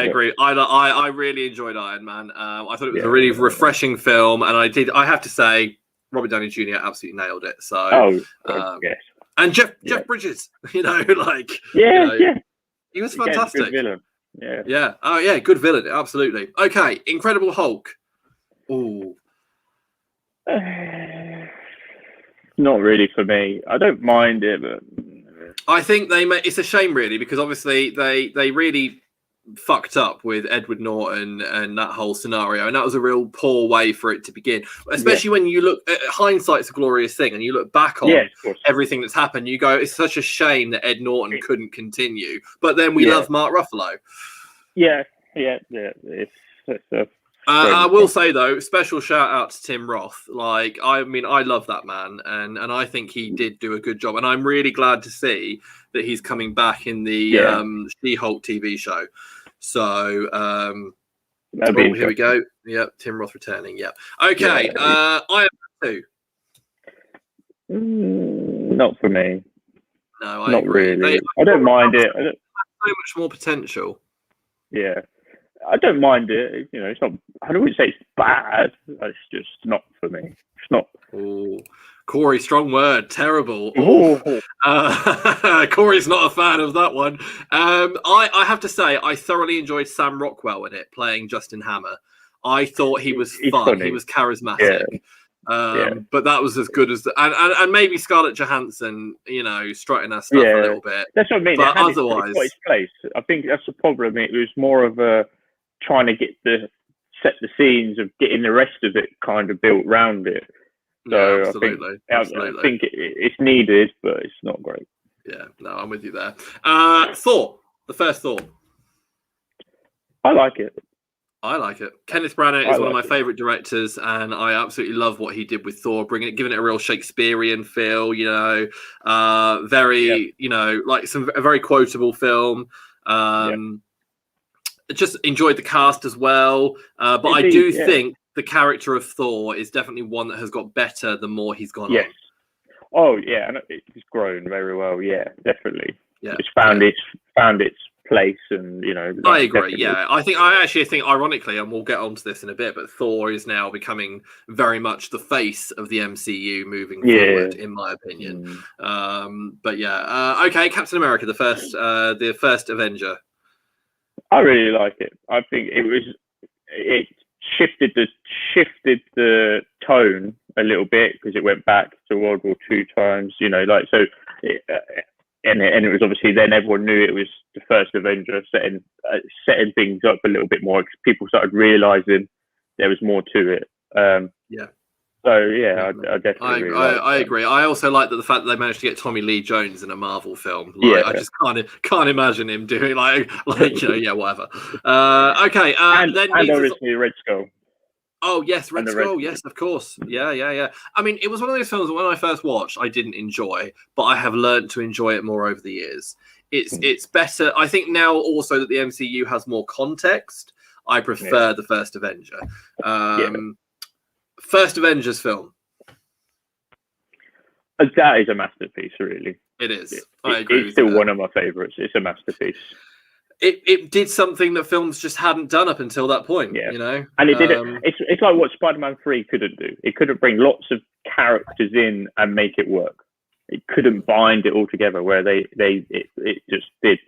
S1: agree. I really enjoyed Iron Man. I thought it was a really refreshing film, and I have to say, Robert Downey Jr. absolutely nailed it. So,
S2: yes.
S1: And Jeff Bridges, he was fantastic.
S2: Good villain.
S1: Yeah. Oh yeah, good villain. Absolutely. Okay, Incredible Hulk. Ooh.
S2: Not really for me. I don't mind it, but
S1: I think it's a shame really, because obviously they really fucked up with Edward Norton and that whole scenario, and that was a real poor way for it to begin, especially when you look at hindsight's a glorious thing and you look back on everything that's happened, you go, it's such a shame that Ed Norton couldn't continue, but then we love Mark Ruffalo. I will say though, special shout out to Tim Roth. Like, I love that man, and I think he did do a good job, and I'm really glad to see that he's coming back in the She-Hulk TV show. So here we go. Yep, Tim Roth returning. Yep. Okay. Iron Man 2.
S2: Not for me.
S1: No, I
S2: not
S1: agree.
S2: Really. I don't mind it.
S1: So much more potential.
S2: Yeah. I don't mind it. It's not. I don't want to say it's bad. It's just not for me. It's not.
S1: Oh, Corey, strong word. Terrible. Corey's not a fan of that one. I have to say, I thoroughly enjoyed Sam Rockwell in it, playing Justin Hammer. I thought he was fun. Funny. He was charismatic. But that was as good as and maybe Scarlett Johansson, strutting her stuff a little bit.
S2: That's what I mean.
S1: But otherwise,
S2: its place. I think that's the problem. It was more of a trying to set the scenes of getting the rest of it kind of built around it. So
S1: absolutely.
S2: I think it's needed, but it's not great.
S1: Yeah, no, I'm with you there. Thor, the first Thor.
S2: I like it.
S1: Kenneth Branagh is one of my favourite directors, and I absolutely love what he did with Thor, giving it a real Shakespearean feel. A very quotable film. Just enjoyed the cast as well, but I do think the character of Thor is definitely one that has got better the more he's gone on.
S2: Oh yeah, and it's grown very well. Yeah, definitely.
S1: Yeah,
S2: it's found its place, and
S1: I agree. Yeah, I actually think, ironically, and we'll get onto this in a bit, but Thor is now becoming very much the face of the MCU moving forward, in my opinion. But yeah, okay, Captain America, the first Avenger.
S2: I really like it. I think it shifted the tone a little bit, because it went back to World War II times. And it was obviously, then everyone knew it was the first Avenger, setting things up a little bit more. People started realizing there was more to it. So yeah, I definitely
S1: I agree. I also like the fact that they managed to get Tommy Lee Jones in a Marvel film. I just can't imagine him doing whatever. Okay,
S2: and obviously Red Skull.
S1: Oh yes, Red Skull. Yes, of course. Yeah. I mean, it was one of those films that when I first watched, I didn't enjoy, but I have learned to enjoy it more over the years. It's better. I think now also that the MCU has more context, I prefer the first Avenger. First Avengers film.
S2: That is a masterpiece, really.
S1: It is. I agree.
S2: It's still one of my favourites. It's a masterpiece.
S1: It did something that films just hadn't done up until that point.
S2: And it did it. It's like what Spider-Man 3 couldn't do. It couldn't bring lots of characters in and make it work. It couldn't bind it all together. Where it just did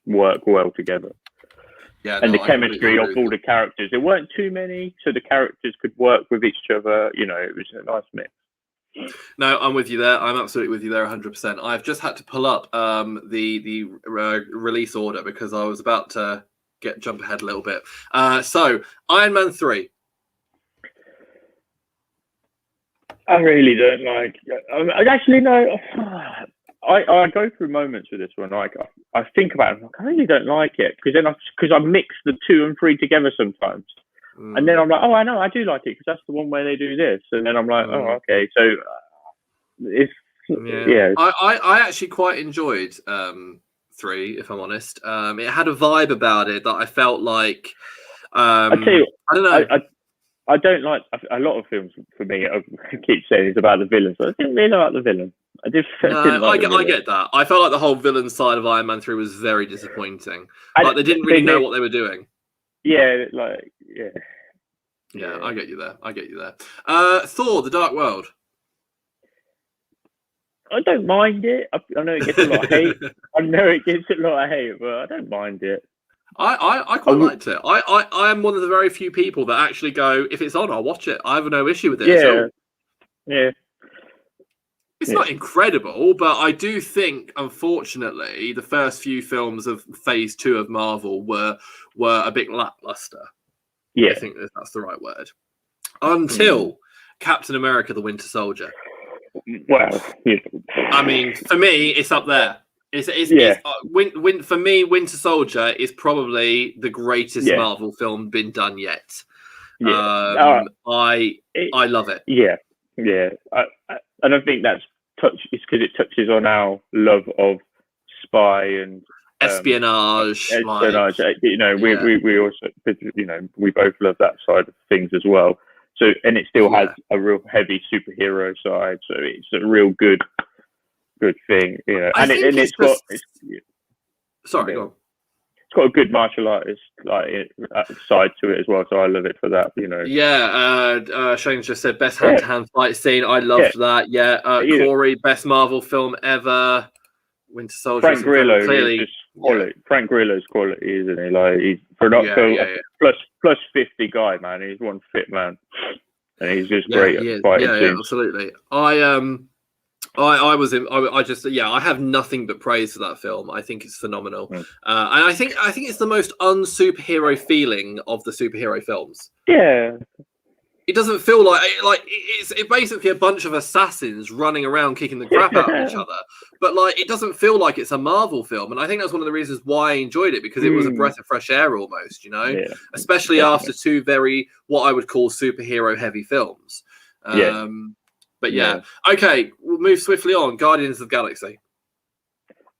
S2: work well together. The chemistry of all the characters. There weren't too many, so the characters could work with each other. It was a nice mix.
S1: No, I'm with you there. I'm absolutely with you there, 100%. I've just had to pull up the release order because I was about to jump ahead a little bit. So, Iron Man 3.
S2: I really don't like. I actually no. I go through moments with this one. Like I think about it, I really don't like it, because I mix the 2 and 3 together sometimes, and then I'm like, oh, I know, I do like it because that's the one where they do this, and then I'm like, oh, okay, so it's
S1: I actually quite enjoyed 3, if I'm honest. It had a vibe about it that I felt like. I tell you, I don't know.
S2: I don't like a lot of films. For me, I keep saying it's about the villain, but I didn't really like the villain. I get
S1: that. I felt like the whole villain side of Iron Man 3 was very disappointing. Like they didn't really know what they were doing.
S2: Yeah,
S1: Yeah, I get you there. Thor: The Dark World.
S2: I don't mind it. I know it gets a lot of hate. But I don't mind it.
S1: I quite liked it. I am one of the very few people that actually go, if it's on, I'll watch it. I have no issue with it.
S2: Yeah.
S1: It's not incredible, but I do think, unfortunately, the first few films of Phase 2 of Marvel were a bit lackluster.
S2: Yeah.
S1: I think that's the right word. Until Captain America: The Winter Soldier.
S2: Well,
S1: I mean, for me, it's up there. For me, Winter Soldier is probably the greatest Marvel film been done yet. I love it.
S2: Yeah. And I think that's it's because it touches on our love of spy and
S1: espionage.
S2: We also, we both love that side of things as well. So, and it still has a real heavy superhero side. So it's a real good thing,
S1: Sorry, go on.
S2: It's got a good martial artist side to it as well, so I love it for that.
S1: Shane just said best hand-to-hand fight scene. I loved that. Corey, best Marvel film ever. Winter Soldier.
S2: Frank Grillo, clearly. Frank Grillo's quality, isn't he? Like he's plus 50 guy, man. He's one fit man, and he's just great at fighting. Yeah,
S1: absolutely. I have nothing but praise for that film. I think it's phenomenal, and I think it's the most unsuperhero feeling of the superhero films.
S2: Yeah,
S1: it doesn't feel like it's basically a bunch of assassins running around kicking the crap out of each other, but it doesn't feel like it's a Marvel film, and I think that's one of the reasons why I enjoyed it, because it was a breath of fresh air almost, especially after 2 very what I would call superhero heavy films. But okay, we'll move swiftly on. Guardians of the Galaxy.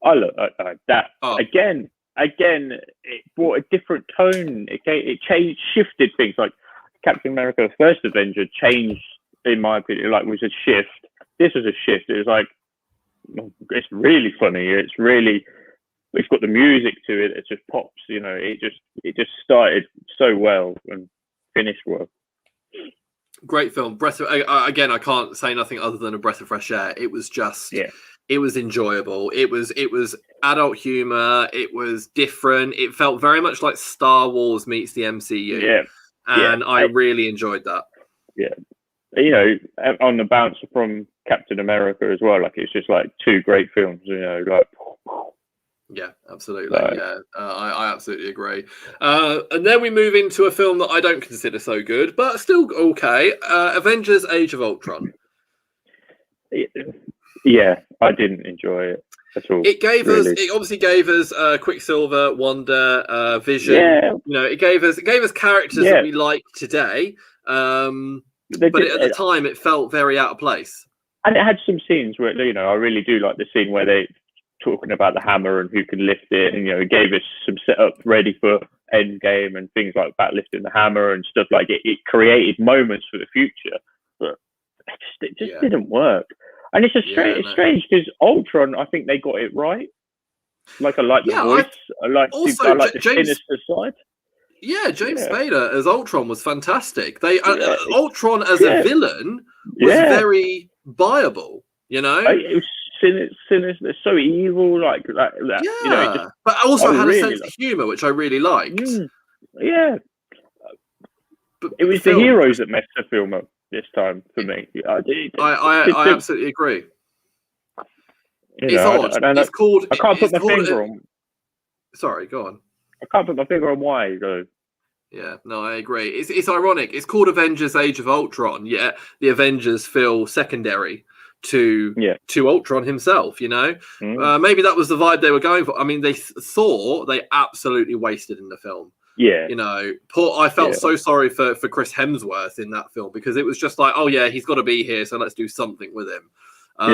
S2: I look that again. It brought a different tone. It shifted things. Like Captain America: The First Avenger changed, in my opinion. Was a shift. This was a shift. It was it's really funny. It's really it's got the music to it. It just pops. You know, it just started so well and finished well.
S1: Great film. Again, I can't say nothing other than a breath of fresh air. It was just, it was enjoyable. It was adult humor. It was different. It felt very much like Star Wars meets the MCU.
S2: Yeah,
S1: and I really enjoyed that.
S2: Yeah, you know, on the bounce from Captain America as well. Like, it's just like two great films. You know, like.
S1: Yeah, absolutely. I absolutely agree. And then we move into a film that I don't consider so good, but still okay. Avengers: Age of Ultron.
S2: Yeah, I didn't enjoy it at all.
S1: It obviously gave us Quicksilver, Wanda, Vision.
S2: Yeah.
S1: You know, it gave us characters that we like today. But at the time, it felt very out of place.
S2: And it had some scenes where, you know, I really do like the scene where they talking about the hammer and who can lift it, and, you know, it gave us some setup ready for Endgame and things like that, lifting the hammer and stuff like it. It created moments for the future, but it just didn't work. And it's strange because Ultron, I think they got it right. Like, I like the voice. I like the sinister side.
S1: Yeah, James Spader as Ultron was fantastic. Ultron as a villain was very viable. You know,
S2: it was sinister, so evil, like that. You know,
S1: but also had a sense of humor, which I really liked.
S2: But it was the heroes that messed the film up this time for me.
S1: I absolutely agree.
S2: It's odd.
S1: It's called.
S2: I can't put my finger on.
S1: Sorry, go on.
S2: I can't put my finger on why though.
S1: Yeah, no, I agree. It's ironic. It's called Avengers: Age of Ultron. Yet the Avengers feel secondary to Ultron himself. You know, maybe that was the vibe they were going for. I mean, Thor they absolutely wasted in the film.
S2: Yeah,
S1: you know, I felt so sorry for Chris Hemsworth in that film, because it was just like, oh yeah, he's got to be here, so let's do something with him. But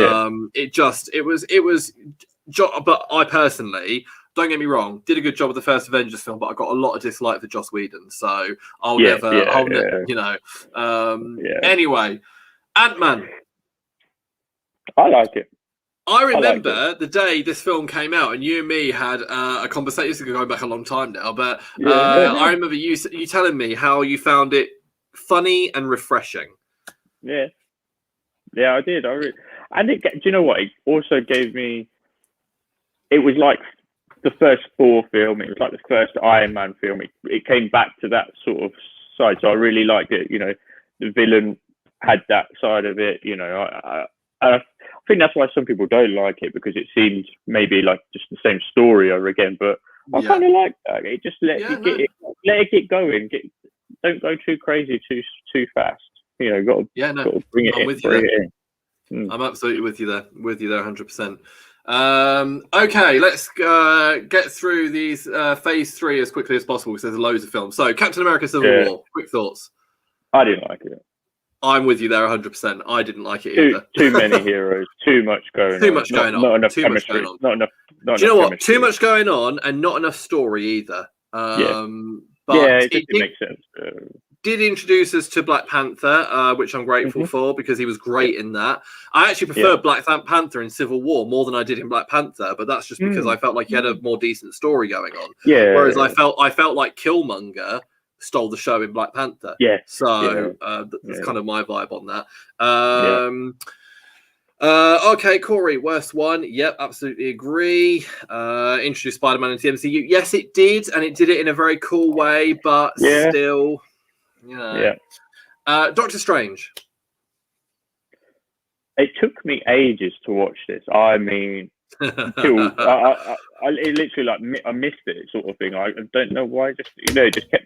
S1: I personally, don't get me wrong, did a good job with the first Avengers film, but I got a lot of dislike for Joss Whedon, so I'll never, you know. Anyway, Ant-Man.
S2: I like it.
S1: I remember the day this film came out, and you and me had a conversation. This is going back a long time now, but I remember you telling me how you found it funny and refreshing.
S2: Yeah, I did. Do you know what? It also gave me. It was like the first Thor film. It was like the first Iron Man film. It came back to that sort of side, so I really liked it. You know, the villain had that side of it. You know, I think that's why some people don't like it, because it seems maybe like just the same story over again. But I kind of like that. It just let it get going. Don't go too crazy too fast. You know, got to bring it in.
S1: I'm absolutely with you there. 100%. Okay, let's get through these phase 3 as quickly as possible, because there's loads of films. So, Captain America: Civil War. Quick thoughts.
S2: I didn't like it.
S1: I'm with you there 100%. I didn't like it either.
S2: Too many heroes. Too much going on.
S1: Too much going on.
S2: Not enough
S1: too
S2: chemistry.
S1: Much going on.
S2: Not enough.
S1: Do you know what? Too much going on and not enough story either. But
S2: it didn't make sense.
S1: Did introduce us to Black Panther, which I'm grateful for, because he was great in that. I actually preferred Black Panther in Civil War more than I did in Black Panther, but that's just because I felt like he had a more decent story going on. Whereas I felt like Killmonger stole the show in Black Panther. So that's kind of my vibe on that. Okay, Corey, worst one. Yep, absolutely agree. Introduced Spider-Man into the MCU. Yes, it did, and it did it in a very cool way, but still, you know. Doctor Strange.
S2: It took me ages to watch this. I mean, until I literally I missed it, sort of thing. I don't know why. Just kept.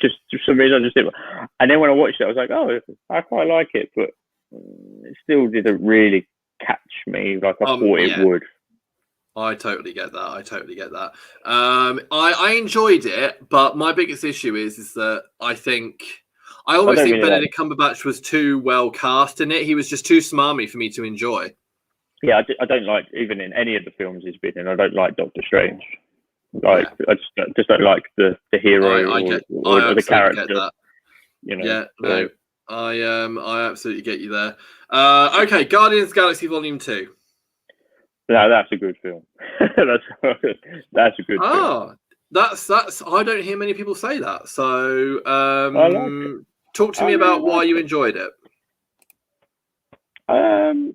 S2: Just for some reason, I just did. And then when I watched it, I was like, oh, I quite like it, but it still didn't really catch me like I thought it would.
S1: I totally get that. I enjoyed it, but my biggest issue is that I think Benedict Cumberbatch was too well cast in it. He was just too smarmy for me to enjoy.
S2: Yeah, I don't like, even in any of the films he's been in, I don't like Doctor Strange. I just don't like the hero or the character. Get that. You know.
S1: I absolutely get you there. Okay, Guardians of the Galaxy Volume 2.
S2: That's a good film. That's a good film.
S1: That's. I don't hear many people say that. So,
S2: I like it.
S1: talk to me about why you enjoyed it.
S2: I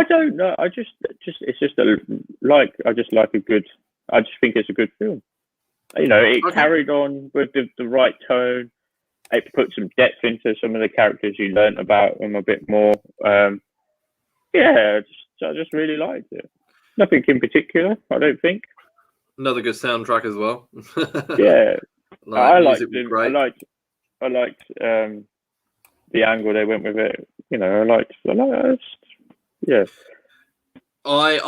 S2: don't know. I just it's just I just like a good. I just think it's a good film. You know, it carried on with the right tone. It put some depth into some of the characters. You learnt about them a bit more. Yeah, I just really liked it. Nothing in particular, I don't think.
S1: Another good soundtrack as well.
S2: Yeah, I liked it.
S1: Great.
S2: I liked the angle they went with it. You know, I liked it. Yeah.
S1: I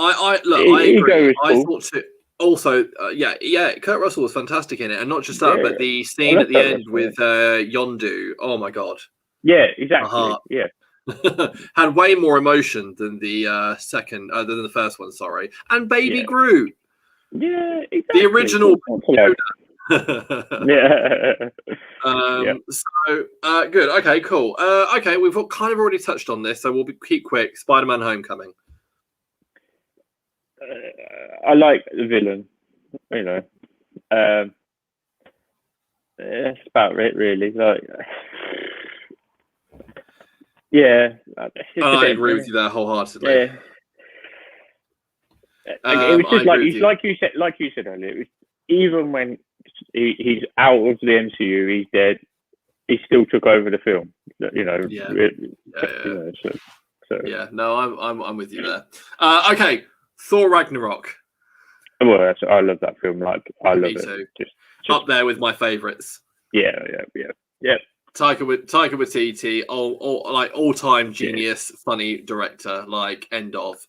S1: agree. I thought too. Also, Kurt Russell was fantastic in it, and not just that, but the scene at the end with Yondu. Oh my god.
S2: Yeah, exactly. Yeah.
S1: Had way more emotion than the second, than the first one. Sorry, and Baby Groot.
S2: Yeah, exactly.
S1: The original.
S2: Yeah.
S1: So good. Okay, cool. Okay, we've kind of already touched on this, so we'll keep quick. Spider-Man: Homecoming.
S2: I like the villain. You know, that's about it, really. Like, yeah,
S1: I agree with you there wholeheartedly.
S2: Yeah. It was just like you said earlier. It was, even when he's out of the MCU, he's dead. He still took over the film. You know.
S1: No, I'm with you there. Okay, Thor Ragnarok.
S2: Well, I love that film. Like, I love it.
S1: Too. Just up there with my favorites.
S2: Yeah.
S1: Taika Waititi, all-time genius, funny director. Like, end of.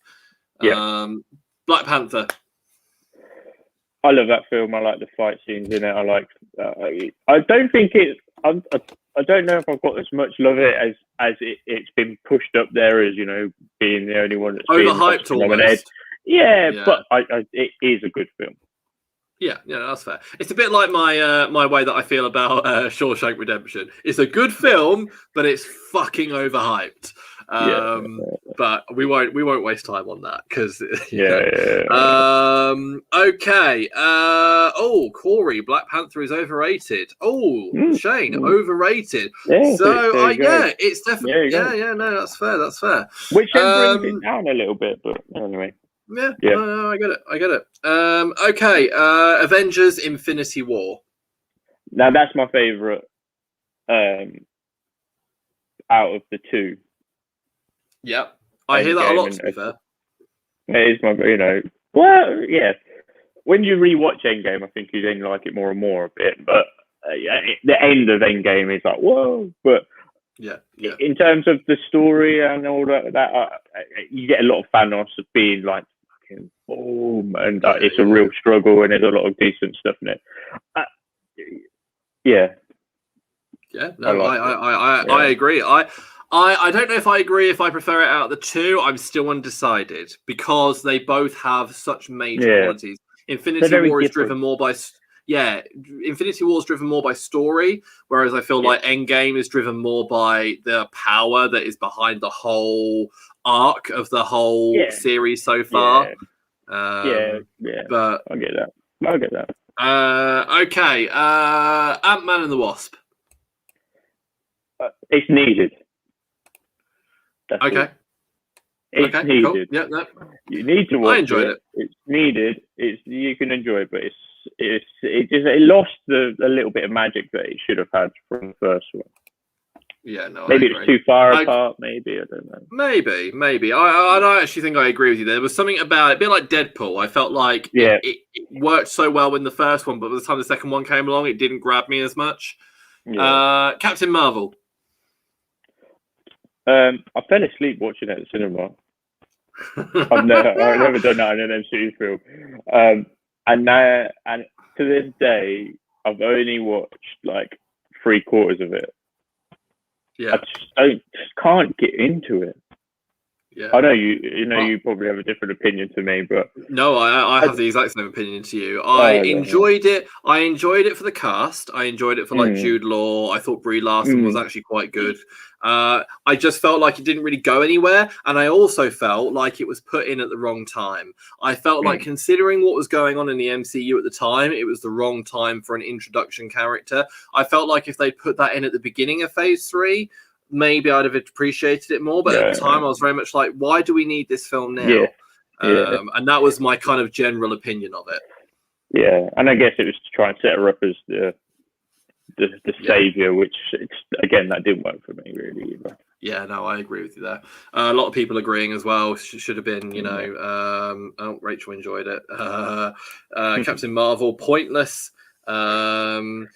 S1: Black Panther.
S2: I love that film. I like the fight scenes in it. I like. I don't think it. I don't know if I've got as much love it as it's been pushed up there as, you know, being the only one that's
S1: overhyped almost.
S2: Yeah, but it is a good film.
S1: Yeah, that's fair. It's a bit like my way that I feel about Shawshank Redemption. It's a good film, but it's fucking overhyped. But we won't waste time on that because okay. Corey, Black Panther is overrated. Shane, overrated. It's definitely no, that's fair.
S2: Which then brings it down a little bit, but anyway.
S1: Yeah. I get it. Okay. Avengers: Infinity War.
S2: Now that's my favorite out of the two.
S1: Yep. I hear that a lot, to be fair.
S2: It is my, well, yeah. When you rewatch Endgame, I think you then like it more and more a bit. But the end of Endgame is like, whoa. But in terms of the story and all that you get a lot of Thanos of being like, boom, and it's a real struggle, and there's a lot of decent stuff in it.
S1: I agree. I don't know if I agree if I prefer it out of the two. I'm still undecided because they both have such major qualities. Infinity War is driven more by Infinity War is driven more by story, whereas I feel like Endgame is driven more by the power that is behind the whole arc of the whole series so far.
S2: But I get that.
S1: Okay. Ant-Man and the Wasp.
S2: It's needed.
S1: That's okay.
S2: It's needed.
S1: Cool. Yeah,
S2: you need to watch.
S1: I enjoyed it.
S2: It's needed. You can enjoy it, but it lost a little bit of magic that it should have had from the first one.
S1: Yeah, no.
S2: Maybe it's too far apart. Maybe I don't know.
S1: Maybe. I actually think I agree with you. There was something about it, a bit like Deadpool. I felt like it worked so well in the first one, but by the time the second one came along, it didn't grab me as much. Yeah. Captain Marvel.
S2: I fell asleep watching it at the cinema. I've never done that in an MCU film. And to this day, I've only watched like 3/4 of it. Yeah, I just can't get into it.
S1: Yeah.
S2: I know you probably have a different opinion to me, but
S1: no, I have the exact same opinion to you. I enjoyed it. I enjoyed it for the cast. I enjoyed it for like Jude Law. I thought Brie Larson was actually quite good. I just felt like it didn't really go anywhere, and I also felt like it was put in at the wrong time. I felt like, considering what was going on in the MCU at the time, it was the wrong time for an introduction character. I felt like if they'd put that in at the beginning of Phase 3, maybe I'd have appreciated it more. But at the time, I was very much like, why do we need this film now? And that was my kind of general opinion of it.
S2: Yeah, and I guess it was to try and set her up as the savior, which again, that didn't work for me really either.
S1: Yeah, no, I agree with you there. A lot of people agreeing as well. Should have been, Rachel enjoyed it. Captain Marvel, pointless. But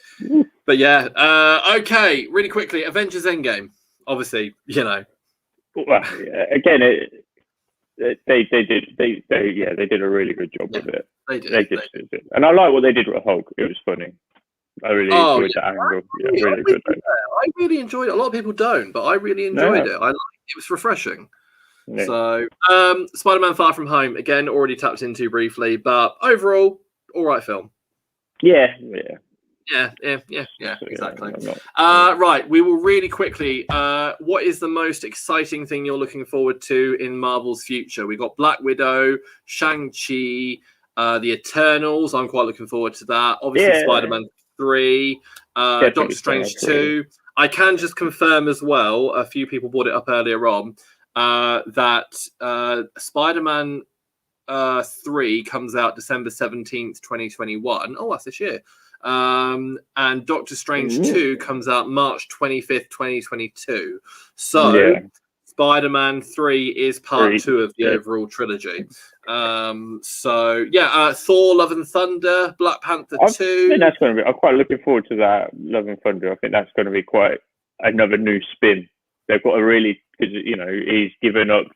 S1: yeah, okay. Really quickly, Avengers Endgame. Obviously,
S2: Well, again, they did a really good job of it.
S1: They did.
S2: And I like what they did with Hulk. It was funny. I really enjoyed that angle.
S1: I really enjoyed it. A lot of people don't, but I really enjoyed it. I liked it. It was refreshing. Yeah. So, Spider-Man: Far From Home, again, already tapped into briefly, but overall, all right film.
S2: Yeah,
S1: exactly. Right, we will really quickly. What is the most exciting thing you're looking forward to in Marvel's future? We got Black Widow, Shang-Chi, the Eternals. I'm quite looking forward to that. Obviously, Spider-Man 3, Doctor Strange 2. I can just confirm as well. A few people brought it up earlier on that Spider-Man 3 comes out December 17th, 2021. Oh, that's this year. And Doctor Strange 2 comes out March 25th, 2022. So Spider-Man 3 is part 2 of the overall trilogy. Thor: Love and Thunder, Black Panther 2.
S2: I think that's going to be. I'm quite looking forward to that. Love and Thunder. I think that's going to be quite another new spin. They've got a really, because he's given up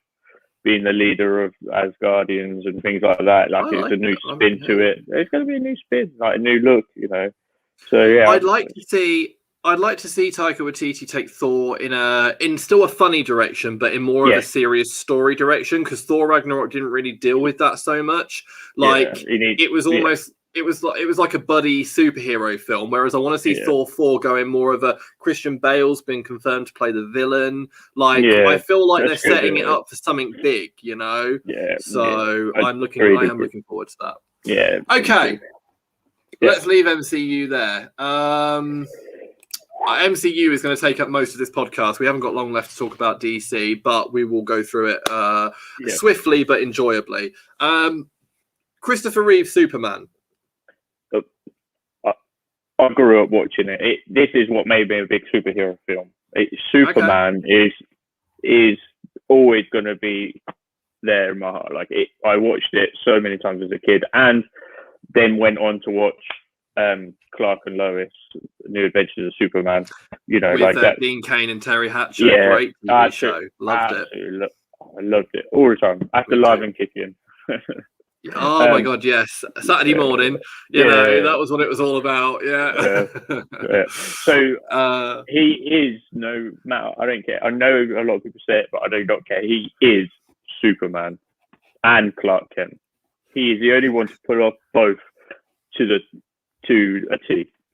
S2: being the leader of Asgardians and things like that. Like it's a new spin to it. It's going to be a new spin, like a new look, So yeah, I'd like to see Taika Waititi take Thor in still a funny direction, but in more of a serious story direction. Because Thor Ragnarok didn't really deal with that so much. It was almost. It was like a buddy superhero film, whereas I want to see Thor 4 going more of a Christian Bale's been confirmed to play the villain. I feel like they're setting it up for something big, Yeah. So I am looking forward to that. Yeah.
S1: Okay. Let's leave MCU there. MCU is going to take up most of this podcast. We haven't got long left to talk about DC, but we will go through it swiftly but enjoyably. Christopher Reeve Superman.
S2: I grew up watching it. This is what made me a big superhero film. Superman is always going to be there in my heart. I watched it so many times as a kid, and then went on to watch Clark and Lois, New Adventures of Superman. With
S1: that Dean Cain and Terry Hatcher. Great TV show. Loved it.
S2: I loved it all the time. After Live and Kicking.
S1: Oh my God, yes. Saturday morning, that was what it was all about.
S2: So he is, no matter, I don't care. I know a lot of people say it, but I do not care. He is Superman and Clark Kent. He is the only one to pull off both to a T.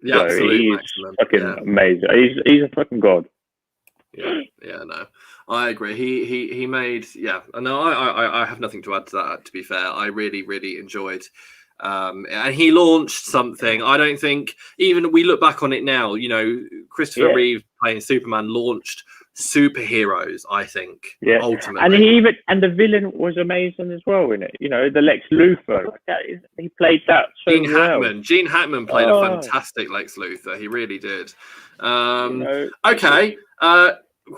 S1: Yeah, so absolutely.
S2: He's fucking amazing. He's a fucking god.
S1: No, I agree. He made no, I have nothing to add to that. To be fair, I really enjoyed, and he launched something. I don't think even we look back on it now. Christopher Reeve playing Superman launched superheroes. I think ultimately,
S2: and the villain was amazing as well in it. The Lex Luthor. He played that so well.
S1: Gene Hackman played a fantastic Lex Luthor. He really did. Okay.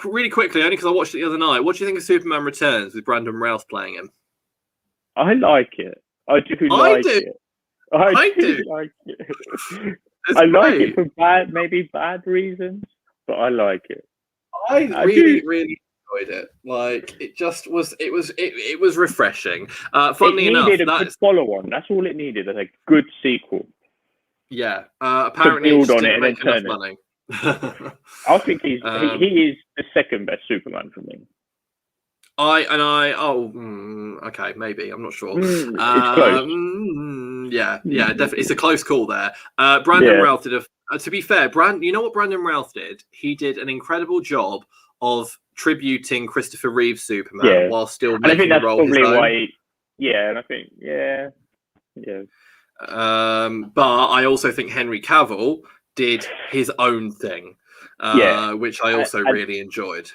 S1: Really quickly, only because I watched it the other night. What do you think of Superman Returns with Brandon Routh playing him?
S2: I like it. I do like it. I do like it. I like it for bad reasons, but I like it.
S1: I really enjoyed it. It was refreshing. Funnily enough,
S2: it needed a good follow-on. That's all it needed. A good sequel.
S1: Yeah. Apparently,
S2: to build on
S1: it
S2: and
S1: make enough
S2: turn
S1: money.
S2: I think he is the second best Superman for me.
S1: Okay, maybe, I'm not sure.
S2: It's close.
S1: Yeah, definitely, it's a close call there. Brandon
S2: Yeah,
S1: Routh did to be fair, you know what Brandon Routh did? He did an incredible job of tributing Christopher Reeve's Superman
S2: yeah,
S1: while still
S2: and I think
S1: making the
S2: that's
S1: role his
S2: probably
S1: own.
S2: why. Yeah, and I think yeah.
S1: But I also think Henry Cavill did his own thing,
S2: Yeah,
S1: which I also really enjoyed.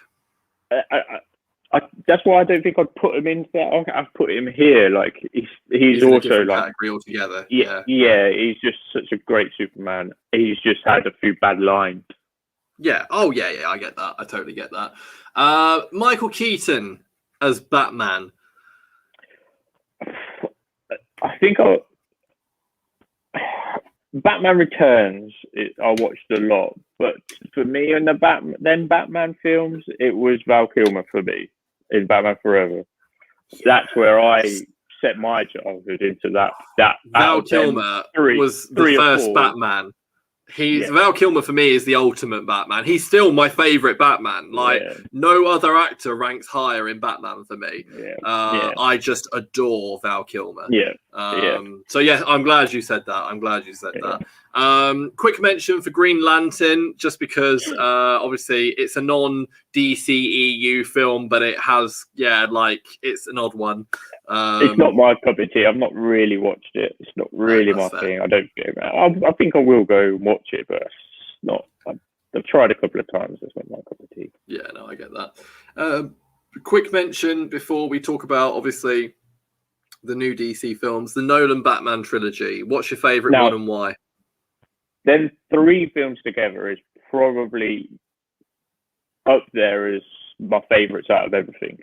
S2: that's why I don't think I'd put him into that. I've put him here. Like he's
S1: In a
S2: also
S1: different
S2: like
S1: category altogether.
S2: yeah. He's just such a great Superman. He's just had a few bad lines.
S1: Yeah. Oh, yeah. I get that. I totally get that. Michael Keaton as Batman.
S2: I think Batman Returns. I watched a lot, but for me in the Batman films, it was Val Kilmer for me in Batman Forever. That's where I set my childhood into that.
S1: Val Kilmer was the first Batman. Val Kilmer for me is the ultimate Batman. He's still my favorite Batman. Like no other actor ranks higher in Batman for me. I just adore Val Kilmer. So yeah, I'm glad you said that. Quick mention for Green Lantern, just because obviously it's a non-DCEU film, but it has it's an odd one.
S2: It's not my cup of tea. I've not really watched it. It's not really my thing. I don't think. I think I will go and watch it, but it's not. I've tried a couple of times. It's not my cup of tea.
S1: Yeah, no, I get that. Quick mention before we talk about obviously the new DC films, the Nolan Batman trilogy. What's your favorite one and why?
S2: Then 3 films together is probably up there as my favorites out of everything.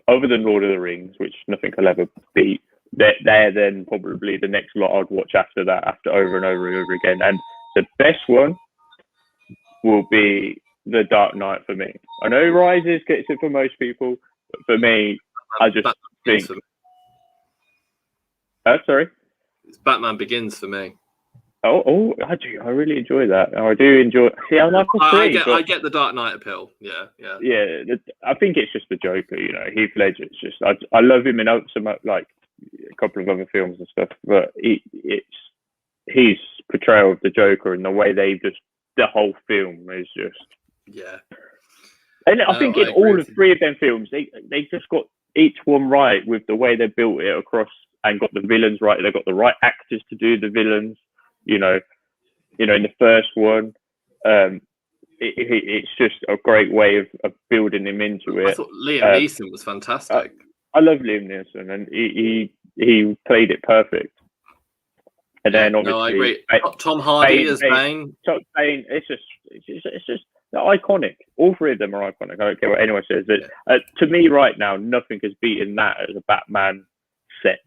S2: Other than Lord of the Rings, which nothing will ever beat, they're then probably the next lot I'd watch after that, after over and over and over again. And the best one will be The Dark Knight for me. I know Rises gets it for most people, but for me, I just think. Sorry?
S1: It's Batman Begins for me.
S2: Oh, I do. I really enjoy that. I do enjoy. See, I like all 3.
S1: I get the Dark Knight appeal. Yeah.
S2: I think it's just the Joker. You know, Heath Ledger. It's just I love him in some like a couple of other films and stuff, but it's his portrayal of the Joker and the way the whole film is just And I think in all of 3 of them films, they just got each one right with the way they built it across and got the villains right. They got the right actors to do the villains. You know, in the first one, it's just a great way of building him into it.
S1: I thought Liam Neeson was fantastic.
S2: I love Liam Neeson, and he played it perfect. And then obviously,
S1: I agree. Tom Hardy as Bane.
S2: Bane, it's just iconic. All 3 of them are iconic. I don't care what anyone says. To me, right now, nothing has beaten that as a Batman set.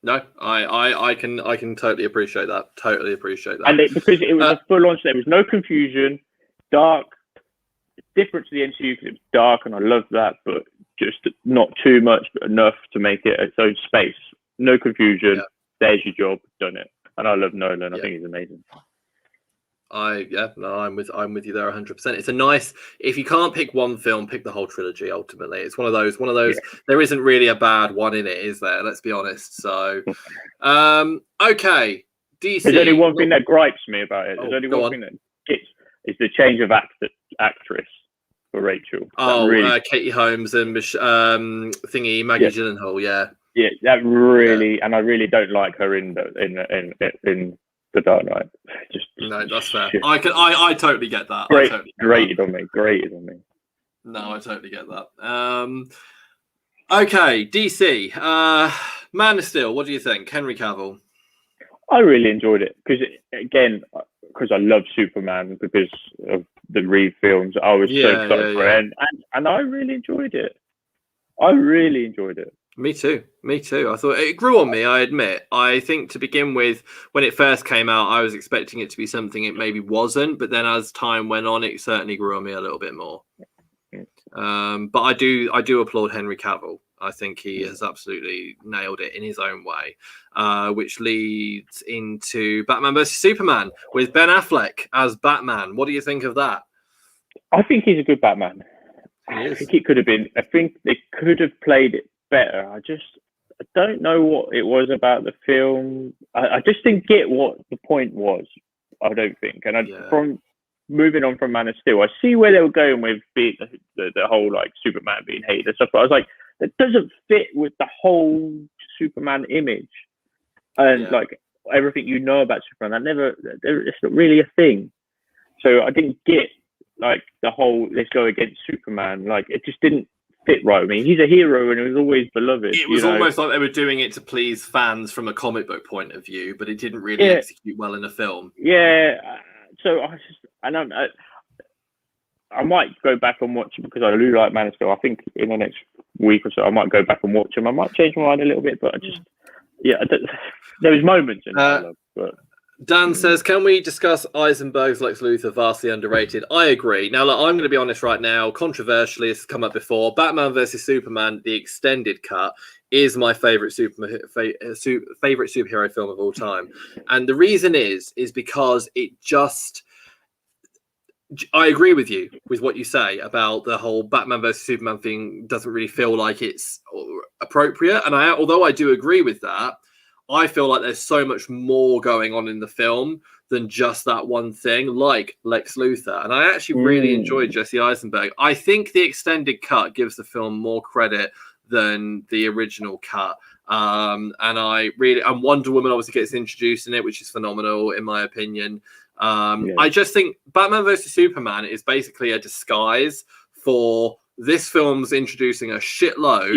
S1: No, I can totally appreciate that.
S2: And because it was a full on, there was no confusion, dark, different to the MCU because it was dark, and I love that, but just not too much, but enough to make it its own space. No confusion. There's your job, done it. And I love Nolan. I think he's amazing.
S1: I'm with you there 100%. It's a nice, if you can't pick one film, pick the whole trilogy. Ultimately, it's one of those. There isn't really a bad one in it, is there? Let's be honest. So, okay, DC.
S2: There's only one thing that gripes me about it. There's only one thing that it's the change of actress for Rachel.
S1: Katie Holmes and Maggie Gyllenhaal.
S2: Yeah, that really, and I really don't like her in The Dark Knight.
S1: No, that's fair. I totally get that.
S2: Grated on me.
S1: No, I totally get that. Okay, DC. Man of Steel. What do you think, Henry Cavill?
S2: I really enjoyed it because I love Superman because of the Reeve films. I was so excited for it, and I really enjoyed it.
S1: Me too. I thought it grew on me, I admit. I think to begin with, when it first came out, I was expecting it to be something it maybe wasn't, but then as time went on, it certainly grew on me a little bit more. But I do applaud Henry Cavill. I think he has absolutely nailed it in his own way, which leads into Batman vs Superman with Ben Affleck as Batman. What do you think of that?
S2: I think he's a good Batman. I think it could have been. I think they could have played it better. I don't know what it was about the film. I just didn't get what the point was. I don't think. And from moving on from Man of Steel, I see where they were going with the whole like Superman being hated and stuff. But I was like, that doesn't fit with the whole Superman image and like everything you know about Superman. It's not really a thing. So I didn't get like the whole let's go against Superman. Like it just didn't fit right. I mean, he's a hero and he was always beloved.
S1: It was almost like they were doing it to please fans from a comic book point of view, but it didn't really execute well in a film.
S2: Yeah. So I might go back and watch it because I do like Man of Steel. I think in the next week or so I might go back and watch them. I might change my mind a little bit, but there was moments in dialogue, but.
S1: Dan says, can we discuss Eisenberg's Lex Luthor vastly underrated? I agree. Now, look, I'm going to be honest right now. Controversially, it's come up before. Batman vs. Superman, the extended cut, is my favorite superhero film of all time. And the reason is because it just... I agree with you with what you say about the whole Batman vs. Superman thing doesn't really feel like it's appropriate. And although I do agree with that, I feel like there's so much more going on in the film than just that one thing, like Lex Luthor. And I actually really enjoyed Jesse Eisenberg. I think the extended cut gives the film more credit than the original cut. And Wonder Woman obviously gets introduced in it, which is phenomenal in my opinion. I just think Batman vs. Superman is basically a disguise for this film's introducing a shitload,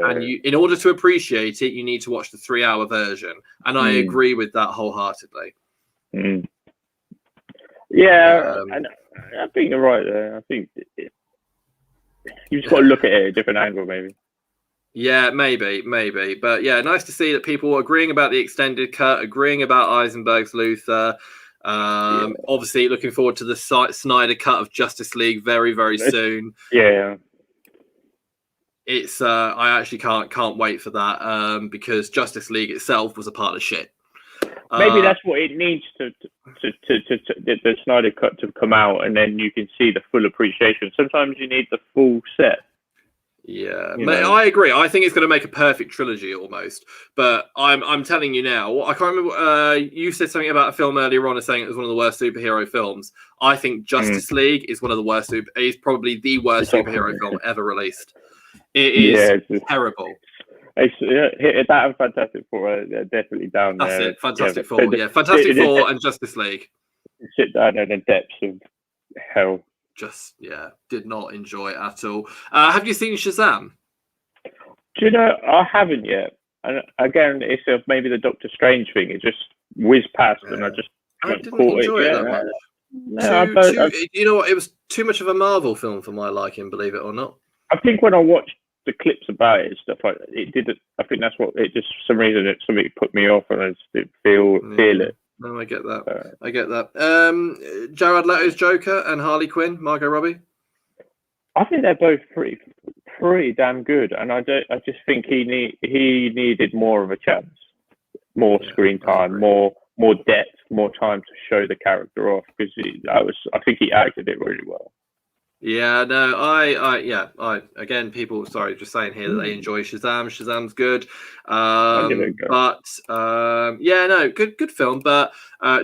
S1: and in order to appreciate it, you need to watch the 3-hour version. And I agree with that wholeheartedly.
S2: Yeah, and I think you're right there. I think you just got to look at it at a different angle, maybe.
S1: Yeah, maybe. But yeah, nice to see that people are agreeing about the extended cut, agreeing about Eisenberg's Luthor. Obviously looking forward to the Snyder cut of Justice League very, very soon. It's I actually can't wait for that because Justice League itself was a part of shit.
S2: Maybe that's what it needs to the Snyder cut to come out, and then you can see the full appreciation. Sometimes you need the full set.
S1: Yeah, I agree. I think it's going to make a perfect trilogy almost. But I'm telling you now, I can't remember. You said something about a film earlier on, saying it was one of the worst superhero films. I think Justice League is one of the worst. Is probably the worst superhero film ever released. It is terrible.
S2: That and Fantastic Four, they're definitely down there.
S1: That's it. Fantastic Four. Fantastic Four and Justice League.
S2: Sit down in the depths of hell.
S1: Just did not enjoy it at all. Have you seen Shazam?
S2: Do you know, I haven't yet. And again, it's maybe the Doctor Strange thing. It just whizzed past, and I
S1: didn't enjoy it that much. No, you know what? It was too much of a Marvel film for my liking, believe it or not.
S2: I think when I watched the clips about it, stuff like it did. I think that's what it just for some reason something put me off, and I just didn't feel it.
S1: No, I get that. I get that. Jared Leto's Joker and Harley Quinn, Margot Robbie.
S2: I think they're both pretty damn good, and I just think he needed more of a chance, more screen time, more depth, more time to show the character off, because I think he acted it really well. Yeah, no,
S1: I again, people, sorry, just saying here that they enjoy Shazam. Shazam's good. Good film. But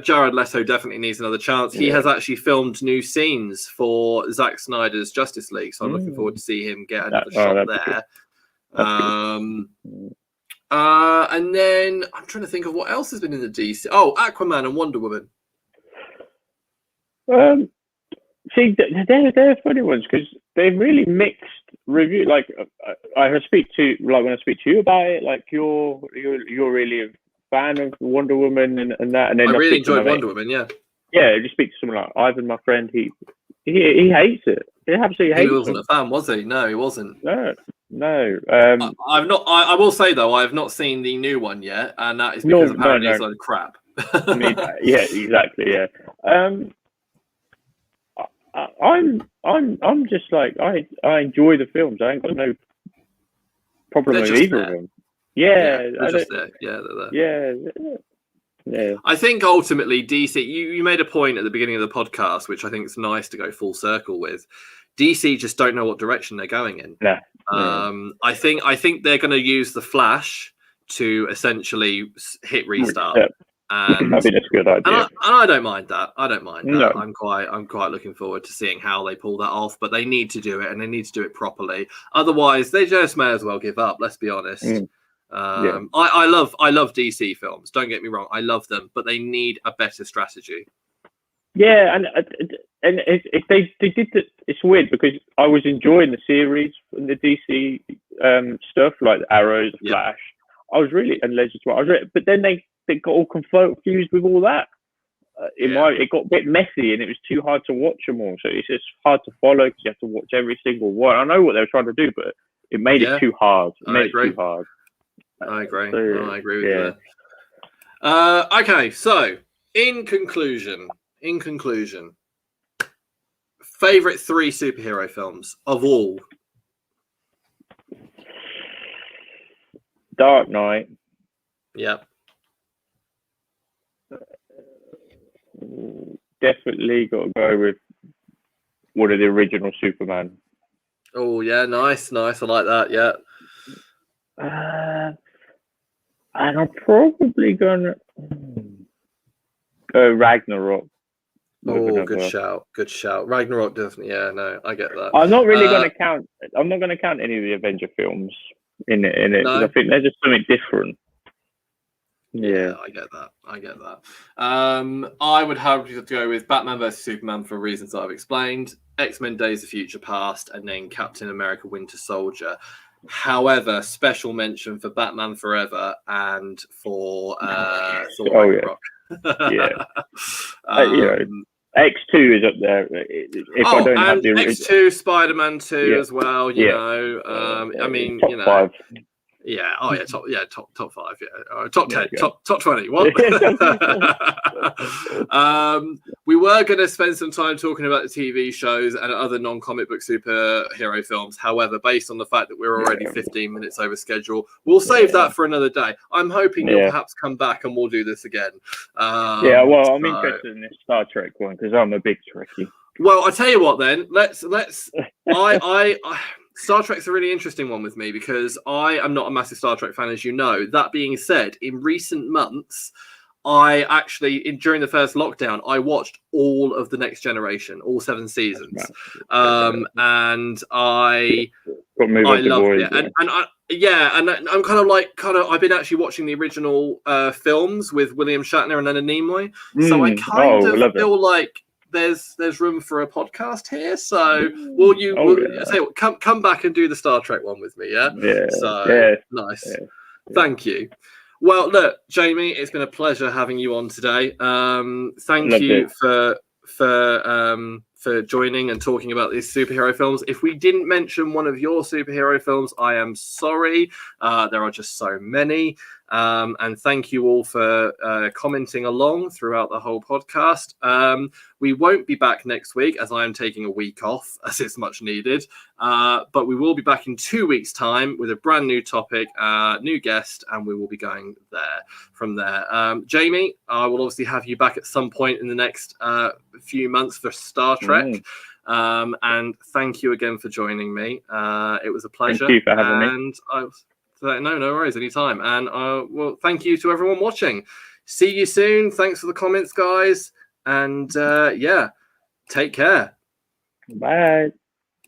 S1: Jared Leto definitely needs another chance. He has actually filmed new scenes for Zack Snyder's Justice League, so I'm looking forward to see him get another shot there. And then I'm trying to think of what else has been in the DC. Oh, Aquaman and Wonder Woman.
S2: See, they're funny ones because they've really mixed review. Like when I speak to you about it, like you're really a fan of Wonder Woman and that. And then
S1: I really enjoyed Wonder Woman. Yeah.
S2: You speak to someone like Ivan, my friend. He hates it. He absolutely hates it.
S1: He wasn't a fan, was he? No, he wasn't.
S2: No.
S1: I've not. I will say though, I have not seen the new one yet, and that is because apparently it's like crap.
S2: Yeah, exactly. Yeah. I'm just like I enjoy the films. I ain't got no problem with either of them. Yeah, yeah.
S1: I think ultimately DC. You made a point at the beginning of the podcast, which I think is nice to go full circle with. DC just don't know what direction they're going in.
S2: No.
S1: I think they're going to use the Flash to essentially hit restart.
S2: Yeah.
S1: And
S2: I think that's a good idea.
S1: And I don't mind that. I don't mind that.
S2: No.
S1: I'm quite looking forward to seeing how they pull that off. But they need to do it, and they need to do it properly. Otherwise, they just may as well give up. Let's be honest. I love DC films. Don't get me wrong. I love them, but they need a better strategy.
S2: Yeah, and if they did that, it's weird because I was enjoying the series and the DC stuff like Arrow, the Flash. I was really and Legends. But then they got all confused with all that. It got a bit messy and it was too hard to watch them all. So it's just hard to follow because you have to watch every single one. I know what they were trying to do, but it made it too hard.
S1: I agree. I agree with that. Okay, so in conclusion, favorite 3 superhero films of all?
S2: Dark Knight.
S1: Yep.
S2: Definitely got to go with one of the original Superman.
S1: Oh yeah, nice. I like that. Yeah.
S2: And I'm probably gonna go Ragnarok.
S1: Oh, good shout. Ragnarok definitely. Yeah, no, I get that.
S2: I'm not really going to count. I'm not going to count any of the Avenger films in it. No. I think they're just something different. Yeah,
S1: I get that. I would have to go with Batman vs Superman for reasons I've explained. X-Men: Days of Future Past, and then Captain America: Winter Soldier. However, special mention for Batman Forever and for Thor Ragnarok.
S2: X2 is up there. If I don't have the
S1: X2, Spider-Man 2 as well. You know, I mean,
S2: top 5.
S1: Yeah. Oh, yeah. Top 5. Yeah. Top 10. Top 20. What? We were going to spend some time talking about the TV shows and other non-comic book superhero films. However, based on the fact that we're already 15 minutes over schedule, we'll save that for another day. I'm hoping you'll perhaps come back and we'll do this again.
S2: I'm interested in this Star Trek one because I'm a big Trekkie.
S1: Well, I tell you what, then let's. Star Trek's a really interesting one with me because I am not a massive Star Trek fan, as you know. That being said, in recent months, I actually, during the first lockdown, I watched all of the Next Generation, all 7 seasons, and I loved it. And I'm I've been actually watching the original films with William Shatner and Leonard Nimoy, so I kind of feel like there's room for a podcast here. So come back and do the Star Trek one with me? Nice. Thank you. Well, look, Jamie, it's been a pleasure having you on today. Thank you for joining and talking about these superhero films. If we didn't mention one of your superhero films, I am sorry. There are just so many. And thank you all for commenting along throughout the whole podcast. We won't be back next week as I am taking a week off, as it's much needed. But we will be back in 2 weeks' time with a brand new topic, new guest, and we will be going from there. Jamie, I will obviously have you back at some point in the next few months for Star Trek. And thank you again for joining me. It was a pleasure.
S2: Thank you for having me.
S1: No worries, anytime. And well, thank you to everyone watching. See you soon. Thanks for the comments, guys. And take care.
S2: Bye.